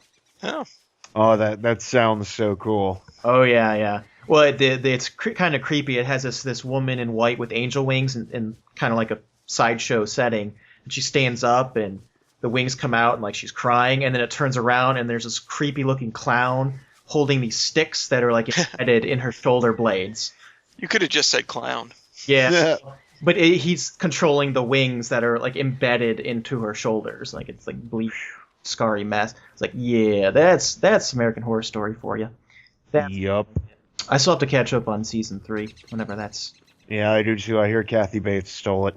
Oh, that sounds so cool. Oh, yeah. Well, it's kind of creepy. It has this woman in white with angel wings and kind of like a sideshow setting. And she stands up and the wings come out and like she's crying. And then it turns around and there's this creepy looking clown holding these sticks that are like embedded in her shoulder blades. You could have just said clown. Yeah. But he's controlling the wings that are like embedded into her shoulders. Like it's like bleak, scarry mess. It's like, yeah, that's American Horror Story for you. Yup. I still have to catch up on season 3 whenever that's. Yeah, I do too. I hear Kathy Bates stole it.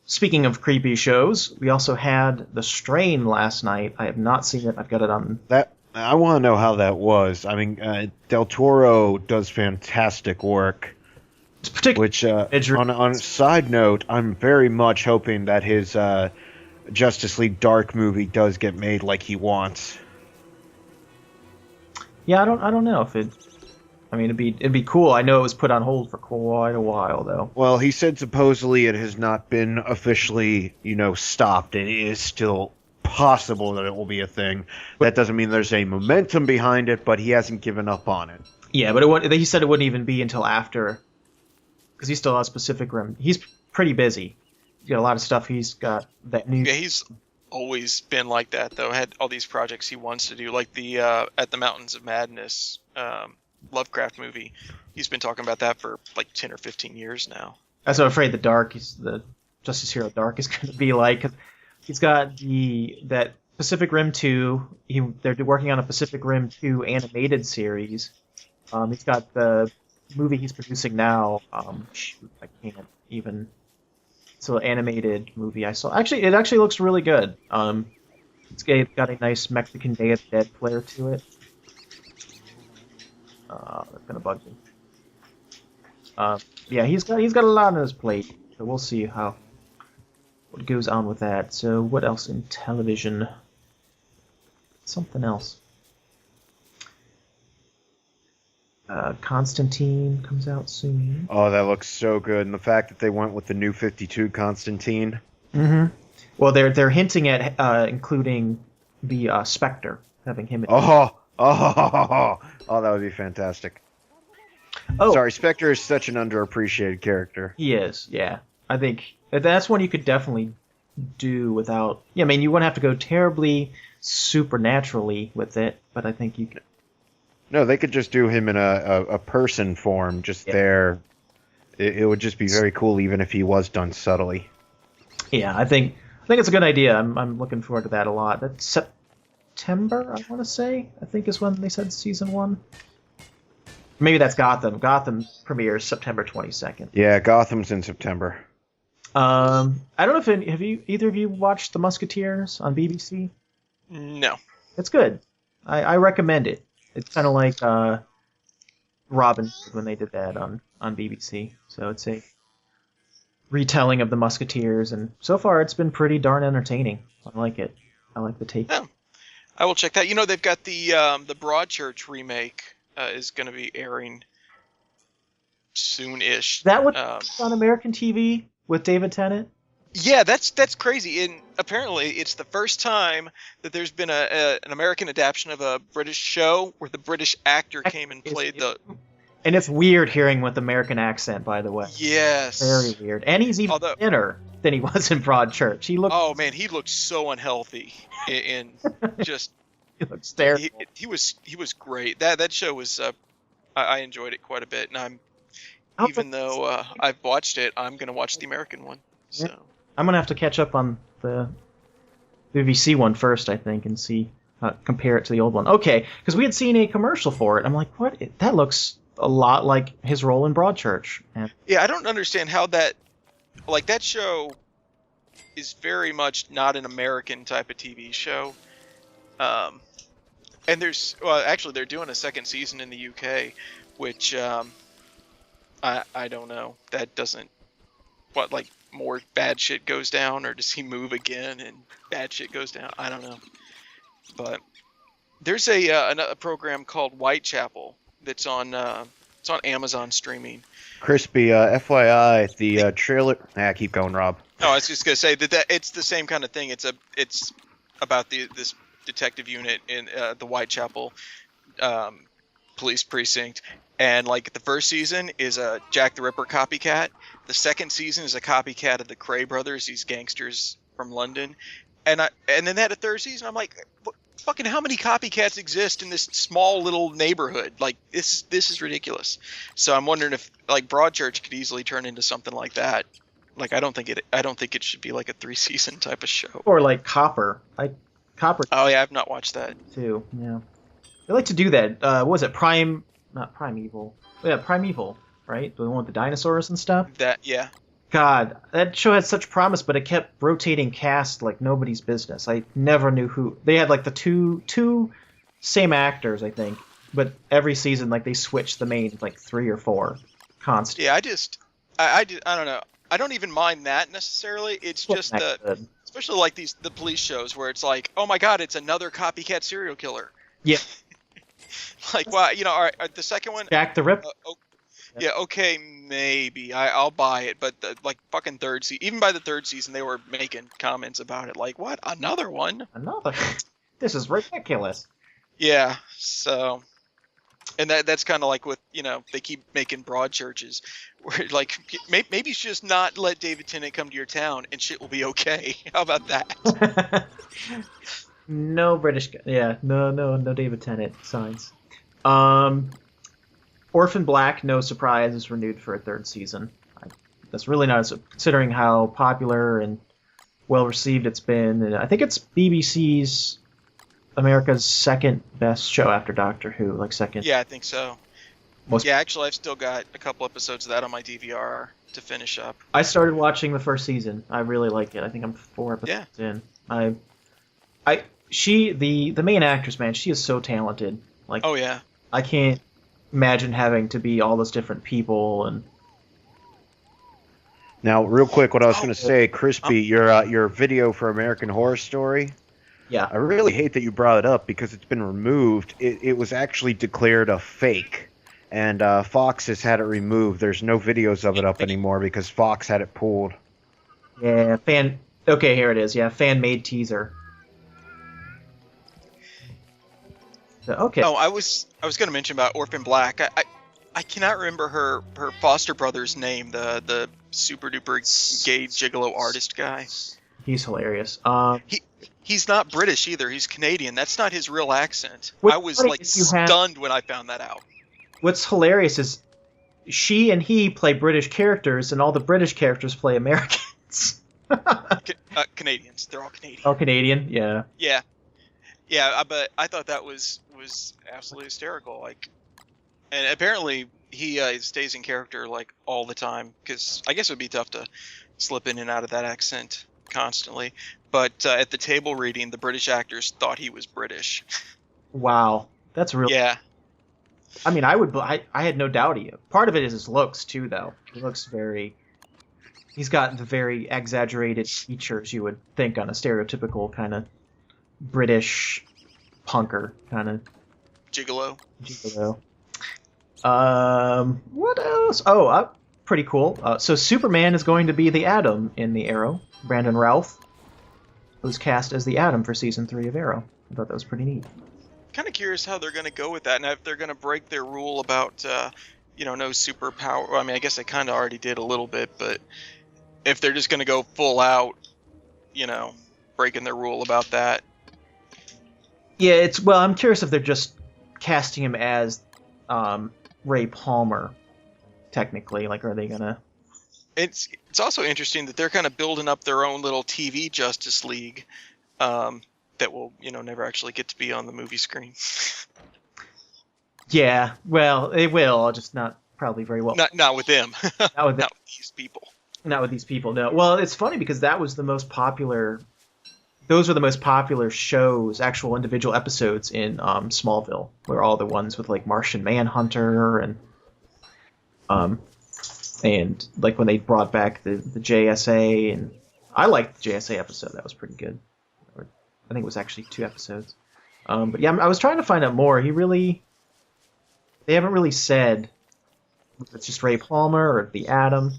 speaking of creepy shows, we also had The Strain last night. I have not seen it. I've got it on. That I want to know how that was. I mean, Del Toro does fantastic work. It's particularly Which, on a side note, I'm very much hoping that his Justice League Dark movie does get made like he wants. Yeah, I don't know if it. I mean, it'd be cool. I know it was put on hold for quite a while, though. Well, he said supposedly it has not been officially, stopped. It is still possible that it will be a thing. That doesn't mean there's any momentum behind it, but he hasn't given up on it. Yeah, but he said it wouldn't even be until after, because he still has Pacific Rim. He's pretty busy. He's got a lot of stuff. He's got that new. Yeah, he's always been like that, though. Had all these projects he wants to do, like the At the Mountains of Madness Lovecraft movie. He's been talking about that for like 10 or 15 years now. I'm so afraid the Justice Hero Dark is going to be like. He's got that Pacific Rim 2. They're working on a Pacific Rim 2 animated series. He's got the movie he's producing now. I can't even. It's an animated movie I saw. Actually, it actually looks really good. It's got a nice Mexican Day of the Dead flair to it. That's gonna bug me. Yeah, he's got a lot on his plate. So we'll see what goes on with that. So what else in television? Something else. Constantine comes out soon. Oh, that looks so good. And the fact that they went with the new 52 Constantine. Mm-hmm. Well, they're hinting at including the Spectre, having him. Oh, that would be fantastic. Oh, sorry, Spectre is such an underappreciated character. He is, yeah. I think that's one you could definitely do without. Yeah, I mean, you wouldn't have to go terribly supernaturally with it, but I think you could. No, they could just do him in a person form, just there. It would just be very cool, even if he was done subtly. Yeah, I think it's a good idea. I'm looking forward to that a lot. That's September, I want to say. I think is when they said season 1. Maybe that's Gotham. Gotham premieres September 22nd. Yeah, Gotham's in September. I don't know if either of you watched The Musketeers on BBC? No. It's good. I recommend it. It's kind of like Robin Hood when they did that on BBC. So it's a retelling of the Musketeers, and so far it's been pretty darn entertaining. I like it. I like the take. Yeah. I will check that. They've got the Broadchurch remake is going to be airing soon-ish. That was on American TV with David Tennant? Yeah, that's crazy. And apparently, it's the first time that there's been an American adaptation of a British show where the British actor came and played the. And it's weird hearing with American accent, by the way. Yes. Very weird. And he's even thinner than he was in Broadchurch. He looked. Oh man, he looked so unhealthy. In just. He looks terrible. He was great. That show was. I enjoyed it quite a bit, and even though I've watched it, I'm gonna watch the American one. So. I'm gonna have to catch up on the BBC one first, I think, and see compare it to the old one. Okay, because we had seen a commercial for it. I'm like, what? That looks a lot like his role in Broadchurch. And yeah, I don't understand how that show is very much not an American type of TV show. And actually they're doing a second season in the UK, which I don't know. That doesn't more bad shit goes down, or does he move again and bad shit goes down? I don't know. But there's a program called Whitechapel that's on it's on Amazon streaming. Krispy, FYI, the trailer. Keep going, Rob. No, I was just gonna say that it's the same kind of thing. It's about this detective unit in the Whitechapel police precinct, and the first season is a Jack the Ripper copycat. The second season is a copycat of the Cray brothers, these gangsters from London, and then they had a third season. I'm like, fucking, how many copycats exist in this small little neighborhood? This is ridiculous. So I'm wondering if Broadchurch could easily turn into something like that. I don't think it should be like a 3-season type of show. Or like Copper. Copper. Oh yeah, I've not watched that too. Yeah, they like to do that. What was it? Not Primeval. Yeah, Primeval, right? The one with the dinosaurs and stuff. Yeah. God, that show had such promise, but it kept rotating cast like nobody's business. I never knew who they had. Like the two same actors, I think, but every season like they switched the main like 3 or 4 constant. Yeah, I don't know. I don't even mind that necessarily. It's just the, especially like the police shows where it's like, oh my God, it's another copycat serial killer. Yeah, Like, well, all right, the second one. Jack the Ripper. Yeah, okay, maybe I'll buy it, but like fucking third season, even by the third season, they were making comments about it, like, what, another one? Another. This is ridiculous. Yeah, so, and that's kind of like with they keep making Broadchurches, where like maybe you should just not let David Tennant come to your town and shit will be okay. How about that? No British. Yeah, no David Tennant signs. Orphan Black, no surprise, is renewed for a 3rd season. That's really not considering how popular and well received it's been. And I think it's BBC's America's 2nd best show after Doctor Who, like 2nd. Yeah, I think so. Most. Yeah, actually, I've still got a couple episodes of that on my DVR to finish up. I started watching the 1st season. I really like it. I think I'm 4 episodes in. The main actress, man, she is so talented. Like, oh yeah. I can't imagine having to be all those different people. And now, real quick, what I was going to say, Krispy, your video for American Horror Story. Yeah, I really hate that you brought it up because it's been removed. It was actually declared a fake, and Fox has had it removed. There's no videos of it up anymore because Fox had it pulled. Yeah, Okay, here it is. Yeah, fan-made teaser. Okay. Oh, I was going to mention about Orphan Black. I cannot remember her foster brother's name. The super duper gay gigolo artist guy. He's hilarious. He's not British either. He's Canadian. That's not his real accent. What's I was funny like is you have- stunned when I found that out. What's hilarious is she and he play British characters, and all the British characters play Americans. Canadians. They're all Canadian. Oh, Canadian? Yeah. Yeah, but I thought that was absolutely hysterical. Like, and apparently he stays in character like all the time because I guess it would be tough to slip in and out of that accent constantly. But at the table reading, the British actors thought he was British. Wow, that's really. Yeah. I mean, I had no doubt he. Part of it is his looks too, though. He looks very. He's got the very exaggerated features you would think on a stereotypical kind of British punker kind of Gigolo. What else? Oh, pretty cool. So Superman is going to be the Atom in the Arrow. Brandon Routh was cast as the Atom for season 3 of Arrow. I thought that was pretty neat. Kind of curious how they're going to go with that, and if they're going to break their rule about no superpower. Well, I mean, I guess they kind of already did a little bit, but if they're just going to go full out, breaking their rule about that. Yeah, I'm curious if they're just casting him as Ray Palmer, technically. Like, are they gonna? It's also interesting that they're kind of building up their own little TV Justice League that will never actually get to be on the movie screen. Yeah, well, they will, just not probably very well. Not with them. Not with these people. Not with these people. No. Well, it's funny because that was the most popular. Those were the most popular shows, actual individual episodes in Smallville, were all the ones with like Martian Manhunter and like when they brought back the JSA, and I liked the JSA episode. That was pretty good. I think it was actually 2 episodes. But yeah, I was trying to find out more. They haven't really said if it's just Ray Palmer or the Atom.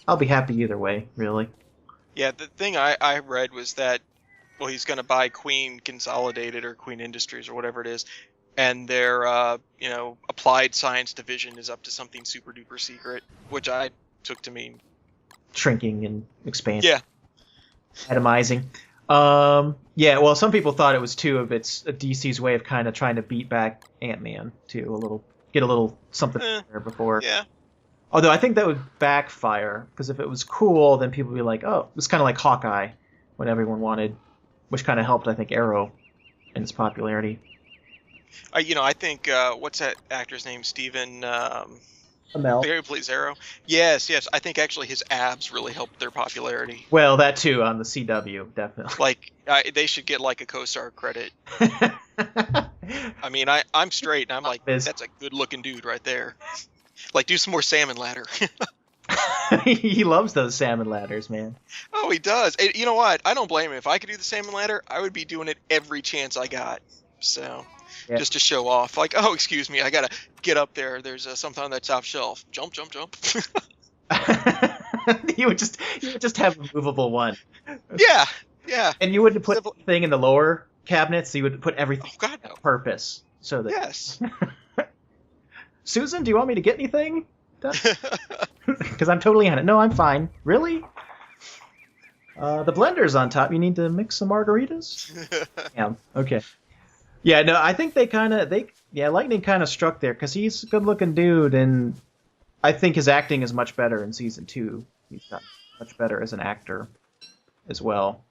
I'll be happy either way, really. Yeah, the thing I read was that, well, he's going to buy Queen Consolidated or Queen Industries or whatever it is, and their, applied science division is up to something super duper secret, which I took to mean shrinking and expanding. Yeah. Atomizing. Yeah, well, some people thought it was too of it's DC's way of kind of trying to beat back Ant-Man to get a little something there before. Yeah. Although I think that would backfire, because if it was cool, then people would be like, oh, it was kind of like Hawkeye, when everyone wanted, which kind of helped, I think, Arrow in its popularity. I think, what's that actor's name? Stephen Amell. The guy who plays Arrow. Yes, yes. I think actually his abs really helped their popularity. Well, that too on the CW, definitely. Like, they should get like a co-star credit. I mean, I'm straight, and I'm like, that's a good-looking dude right there. Like, do some more salmon ladder. He loves those salmon ladders, man. Oh, he does. And you know what? I don't blame him. If I could do the salmon ladder, I would be doing it every chance I got. So, Yeah. just to show off. Like, oh, excuse me, I gotta get up there. There's something on that top shelf. Jump, jump, jump. you would just have a movable one. Yeah, yeah. And you wouldn't put anything in the lower cabinets. You would put everything Oh, God, no. on purpose, so that. Yes. Susan, do you want me to get anything? Because I'm totally on it. No, I'm fine. Really? The blender's on top. You need to mix some margaritas? Yeah. Okay. Yeah, no, I think lightning kind of struck there because he's a good-looking dude, and I think his acting is much better in season 2. He's got much better as an actor as well.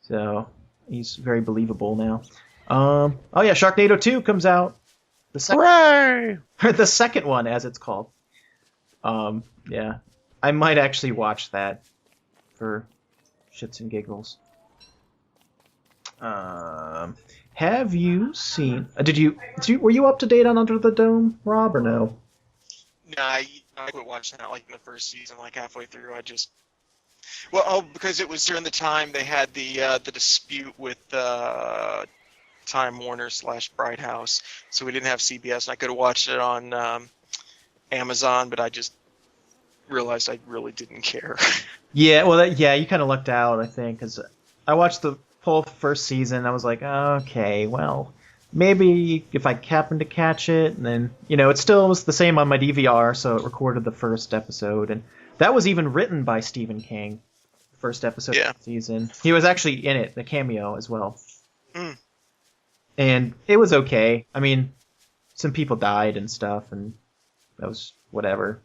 So he's very believable now. Oh yeah, Sharknado 2 comes out. Hooray! The second one, as it's called. Yeah, I might actually watch that for shits and giggles. Have you seen? Were you up to date on Under the Dome, Rob, or no? Nah, I quit watching that like in the first season, like halfway through. Because it was during the time they had the dispute with Time Warner / Bright House, so we didn't have CBS, and I could have watched it on Amazon, but I just realized I really didn't care. Yeah, well, you kind of lucked out, I think, because I watched the whole first season. I was like, okay, well, maybe if I happen to catch it, and then it still was the same on my DVR, so it recorded the first episode, and that was even written by Stephen King. First episode of the season, he was actually in it, the cameo as well. Mm. And it was okay. I mean, some people died and stuff, and that was whatever.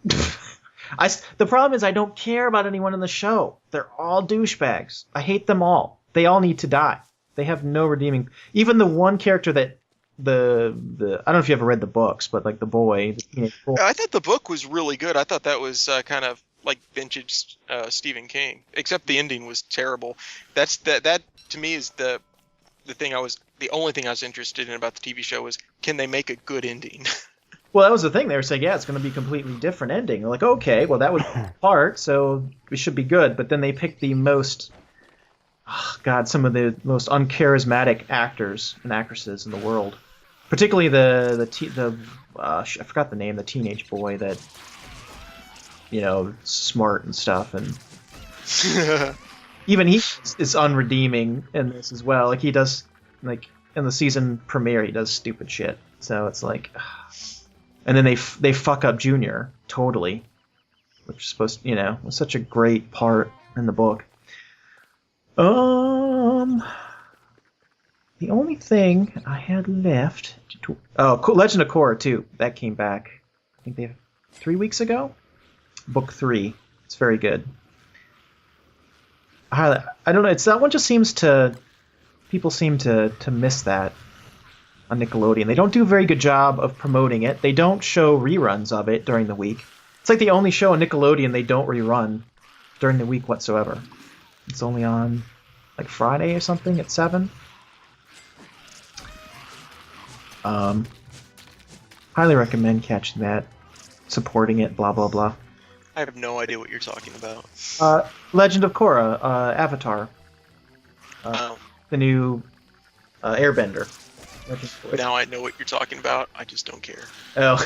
The problem is I don't care about anyone in the show. They're all douchebags. I hate them all. They all need to die. They have no redeeming. Even the one character that the I don't know if you ever read the books, but like the boy. I thought the book was really good. I thought that was kind of like vintage Stephen King, except the ending was terrible. That to me is the only thing I was interested in about the TV show was, can they make a good ending? Well, that was the thing. They were saying, yeah, it's going to be a completely different ending. They're like, okay, well, that was part, so we should be good. But then they picked the most, some of the most uncharismatic actors and actresses in the world. Particularly I forgot the name, the teenage boy that, smart and stuff. And even he is unredeeming in this as well. Like, he does, like, in the season premiere, he does stupid shit. So it's like... And then they fuck up Junior totally, which is supposed to, was such a great part in the book. The only thing I had left Legend of Korra 2, that came back. I think they have 3 weeks ago. Book 3. It's very good. I don't know. It's that one just people seem to miss that. On Nickelodeon. They don't do a very good job of promoting it. They don't show reruns of it during the week. It's like the only show on Nickelodeon they don't rerun during the week whatsoever. It's only on like Friday or something at 7. Highly recommend catching that, supporting it, blah blah blah. I have no idea what you're talking about. Legend of Korra, Avatar. The new Airbender. Now I know what you're talking about. I just don't care. Oh,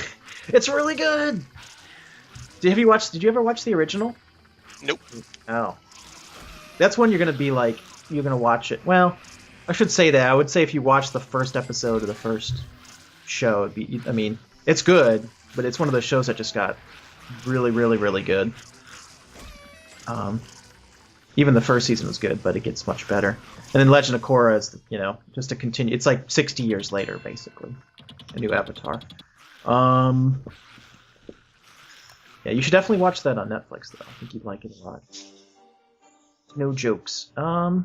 it's really good. Did you ever watch the original? Nope. Oh, that's one you're gonna be like, you're gonna watch it. Well, I should say that. I would say if you watch the first episode of the first show, it's good, but it's one of those shows that just got really, really, really good. Even the first season was good, but it gets much better. And then Legend of Korra is, just to continue. It's like 60 years later, basically. A new Avatar. Yeah, you should definitely watch that on Netflix, though. I think you'd like it a lot. No jokes. There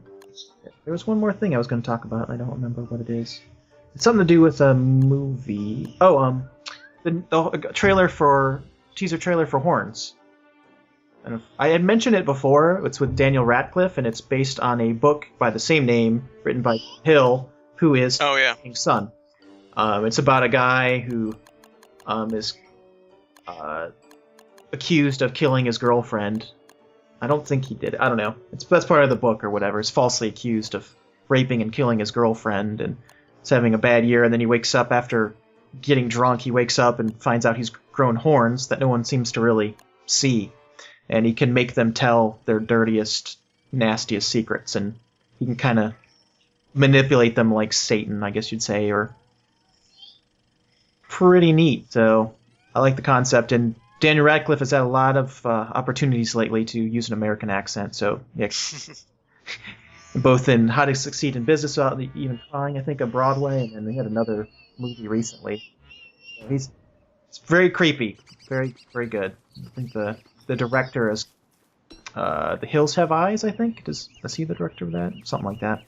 was one more thing I was going to talk about, and I don't remember what it is. It's something to do with a movie. Oh, the trailer for teaser trailer for Horns. And I had mentioned it before. It's with Daniel Radcliffe, and it's based on a book by the same name, written by Hill, who is King's son. It's about a guy who is accused of killing his girlfriend. I don't think he did it. I don't know. That's part of the book or whatever. He's falsely accused of raping and killing his girlfriend, and he's having a bad year. And then he wakes up after getting drunk. He wakes up and finds out he's grown horns that no one seems to really see. And he can make them tell their dirtiest, nastiest secrets. And he can kind of manipulate them like Satan, I guess you'd say, or pretty neat. So I like the concept. And Daniel Radcliffe has had a lot of opportunities lately to use an American accent. So yeah, both in How to Succeed in Business Without Even Trying, I think, on Broadway, and then he had another movie recently. So it's very creepy, very, very good. I think the director is The Hills Have Eyes, I think. Is he the director of that? Something like that.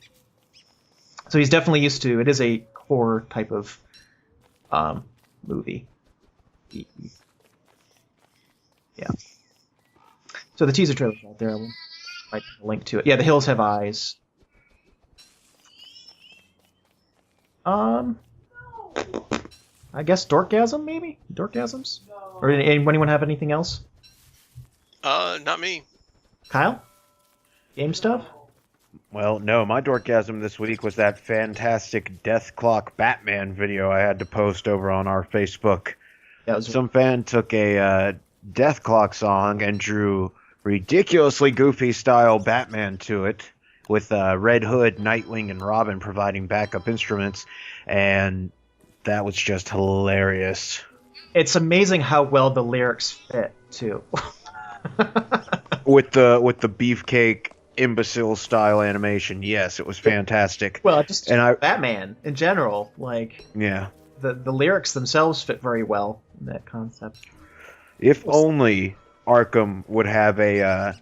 So he's definitely used to, it is a horror type of movie. Yeah. So the teaser trailer's out there. I will write a link to it. Yeah, The Hills Have Eyes. I guess Dorkgasm, maybe? Dorkgasms? Or anyone have anything else? Not me. Kyle? Game stuff? Well, no, my Dorkgasm this week was that fantastic Death Clock Batman video I had to post over on our Facebook. Some fan took a Death Clock song and drew ridiculously goofy style Batman to it, with Red Hood, Nightwing, and Robin providing backup instruments, and that was just hilarious. It's amazing how well the lyrics fit too. with the beefcake imbecile style animation, yes, it was fantastic. Well, just Batman in general, like the lyrics themselves fit very well in that concept. If only Arkham would have a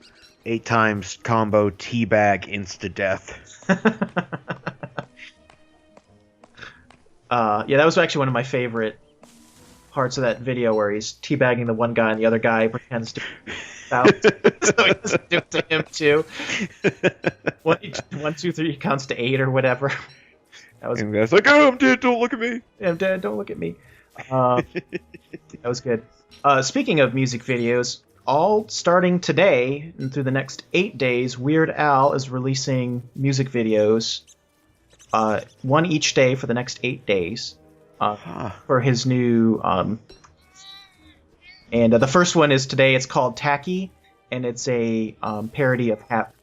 8 times combo teabag insta-death. Yeah, that was actually one of my favorite parts of that video, where he's teabagging the one guy and the other guy pretends to be out, so he doesn't do it to him too. 1, 2, 3, he counts to 8 or whatever. And the guy's like, "Oh, I'm dead, don't look at me. I'm dead, don't look at me." That was good. Speaking of music videos, all starting today and through the next 8 days, Weird Al is releasing music videos, one each day for the next 8 days, for his new. And the first one is today. It's called Tacky, and it's a parody of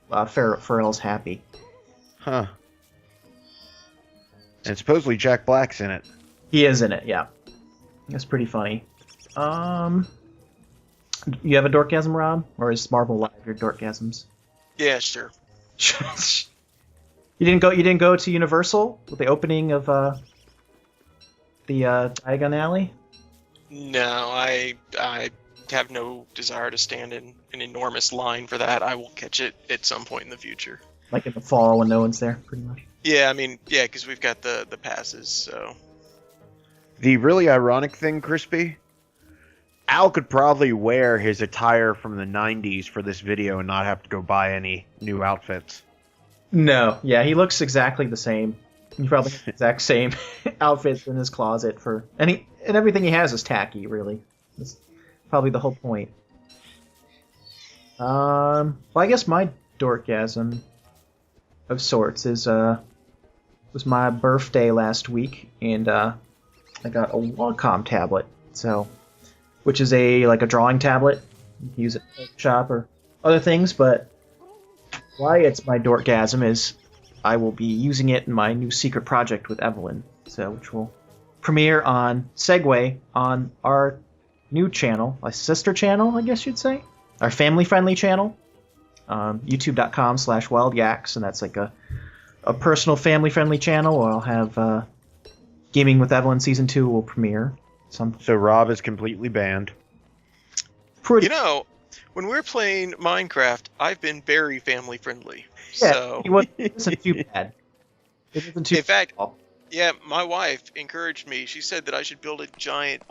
Pharrell's Happy. Huh. And supposedly Jack Black's in it. He is in it, yeah. That's pretty funny. You have a Dorkgasm, Rob? Or is Marvel Live your Dorkgasms? Yeah, sure. You didn't go to Universal with the opening of the Diagon Alley? No, I have no desire to stand in an enormous line for that. I will catch it at some point in the future. Like in the fall when no one's there, pretty much. Yeah, I mean, yeah, because we've got the passes, so. The really ironic thing, Krispy, Al could probably wear his attire from the 90s for this video and not have to go buy any new outfits. No, yeah, he looks exactly the same. He probably has the exact same outfits in his closet and everything he has is tacky, really. That's probably the whole point. Well, I guess my Dorkgasm of sorts was my birthday last week, and I got a Wacom tablet, which is a drawing tablet. You can use it in Photoshop or other things, but why it's my Dorkgasm is I will be using it in my new secret project with Evelyn, which will premiere on Segway on our new channel, a sister channel, I guess you'd say, our family-friendly channel, youtube.com/wildyaks, and that's like a personal family-friendly channel where I'll have Gaming with Evelyn Season 2 will premiere. So Rob is completely banned. You know, when we're playing Minecraft, I've been very family-friendly. Yeah, so it wasn't too bad. It wasn't too In fact, yeah, my wife encouraged me. She said that I should build a giant,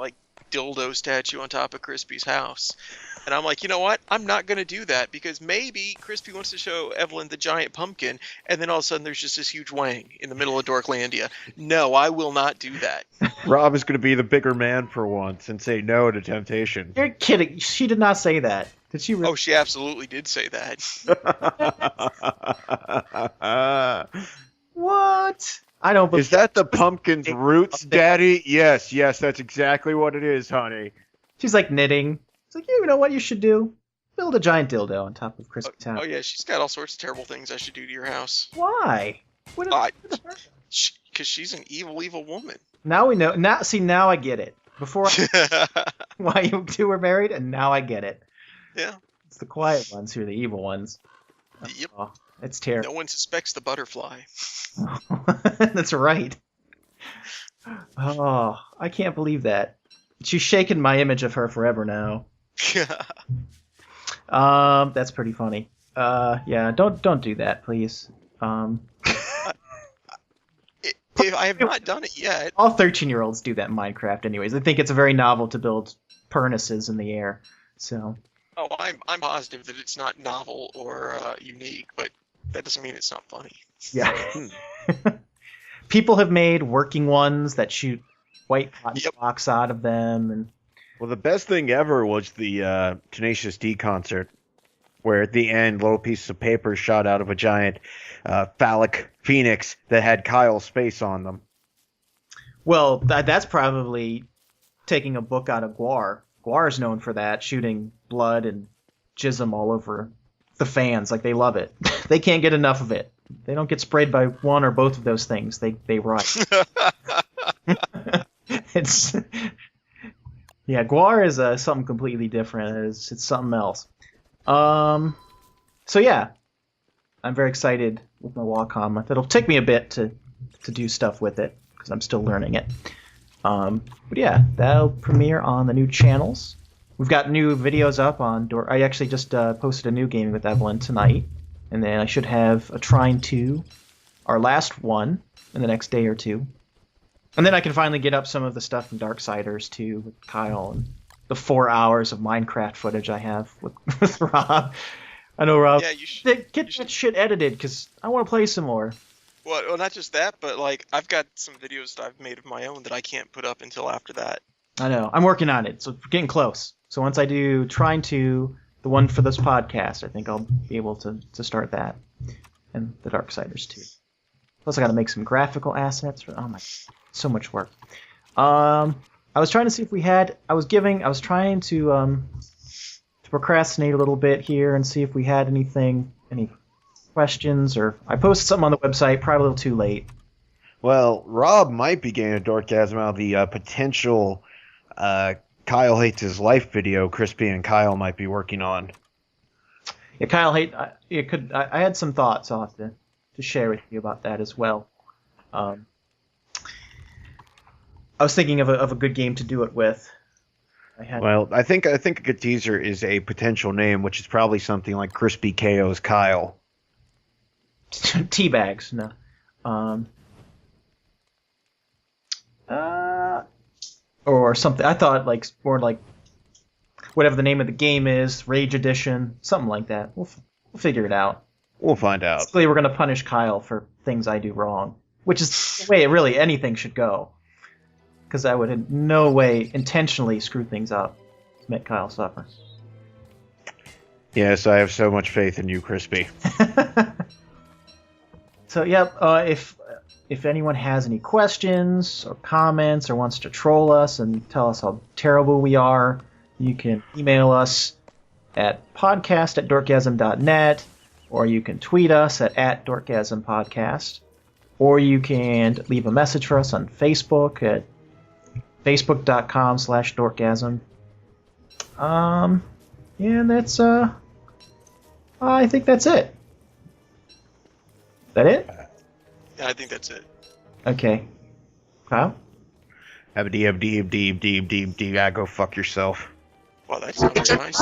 dildo statue on top of Krispy's house. And I'm like, you know what? I'm not going to do that because maybe Krispy wants to show Evelyn the giant pumpkin, and then all of a sudden there's just this huge wang in the middle of Dorklandia. No, I will not do that. Rob is going to be the bigger man for once and say no to temptation. You're kidding. She did not say that. Did she really? Oh, she absolutely did say that. What? I don't believe Is that the pumpkin's roots, Daddy? Yes, that's exactly what it is, honey. She's like knitting. It's like, you know what you should do? Build a giant dildo on top of Krispy's house. Oh, yeah, she's got all sorts of terrible things I should do to your house. Why? Because she's an evil, evil woman. Now we know. Now I get it. Before why you two were married, and now I get it. Yeah. It's the quiet ones who are the evil ones. Yep. Oh, it's terrible. No one suspects the butterfly. That's right. Oh, I can't believe that. She's shaken my image of her forever now. That's pretty funny. Yeah, don't do that, please. If I have not done it yet. All 13-year-olds do that in Minecraft anyways. I think it's very novel to build furnaces in the air. So. Oh, I'm positive that it's not novel or unique, but that doesn't mean it's not funny. Yeah. People have made working ones that shoot white cotton blocks out of them, and well, the best thing ever was the Tenacious D concert, where at the end, little pieces of paper shot out of a giant phallic phoenix that had Kyle's face on them. Well, that's probably taking a book out of Guar. Guar is known for that, shooting blood and jism all over the fans. Like, they love it. They can't get enough of it. They don't get sprayed by one or both of those things. They run. It's yeah, Guar is something completely different. It's something else. So yeah, I'm very excited with my Wacom. It'll take me a bit to do stuff with it because I'm still learning it. But yeah, that'll premiere on the new channels. We've got new videos up on I actually just posted a new Gaming with Evelyn tonight, and then I should have a Trine 2, our last one, in the next day or two. And then I can finally get up some of the stuff from Darksiders too, with Kyle, and the 4 hours of Minecraft footage I have with Rob. I know, Rob. Yeah, you should get that shit edited because I want to play some more. Well, not just that, but like I've got some videos that I've made of my own that I can't put up until after that. I know. I'm working on it, so we're getting close. So once I do Trine 2, the one for this podcast, I think I'll be able to start that, and the Darksiders too. Plus, I got to make some graphical assets. Oh my, so much work. I was trying to see if we had. I was trying to procrastinate a little bit here and see if we had any questions, or I posted something on the website, probably a little too late. Well, Rob might be getting a Dorkgasm out of the potential Kyle Hates His Life video Krispy and Kyle might be working on. Yeah, Kyle I had some thoughts I'll have to share with you about that as well. I was thinking of a good game to do it with. I think a good teaser is a potential name, which is probably something like Krispy KO's Kyle. Teabags, no. Or something. I thought more like whatever the name of the game is, Rage Edition, something like that. We'll figure it out. We'll find out. Basically, we're going to punish Kyle for things I do wrong, which is the way really anything should go. Because I would in no way intentionally screw things up to make Kyle suffer. Yes, I have so much faith in you, Krispy. So, yeah, if anyone has any questions or comments or wants to troll us and tell us how terrible we are, you can email us at podcast@dorkgasm.net, or you can tweet us at @dorkgasmpodcast, or you can leave a message for us on Facebook at facebook.com/dorkgasm. And that's, I think that's it. Is that it? Yeah, I think that's it. Okay. Kyle? Go fuck yourself. Well, that sounds nice.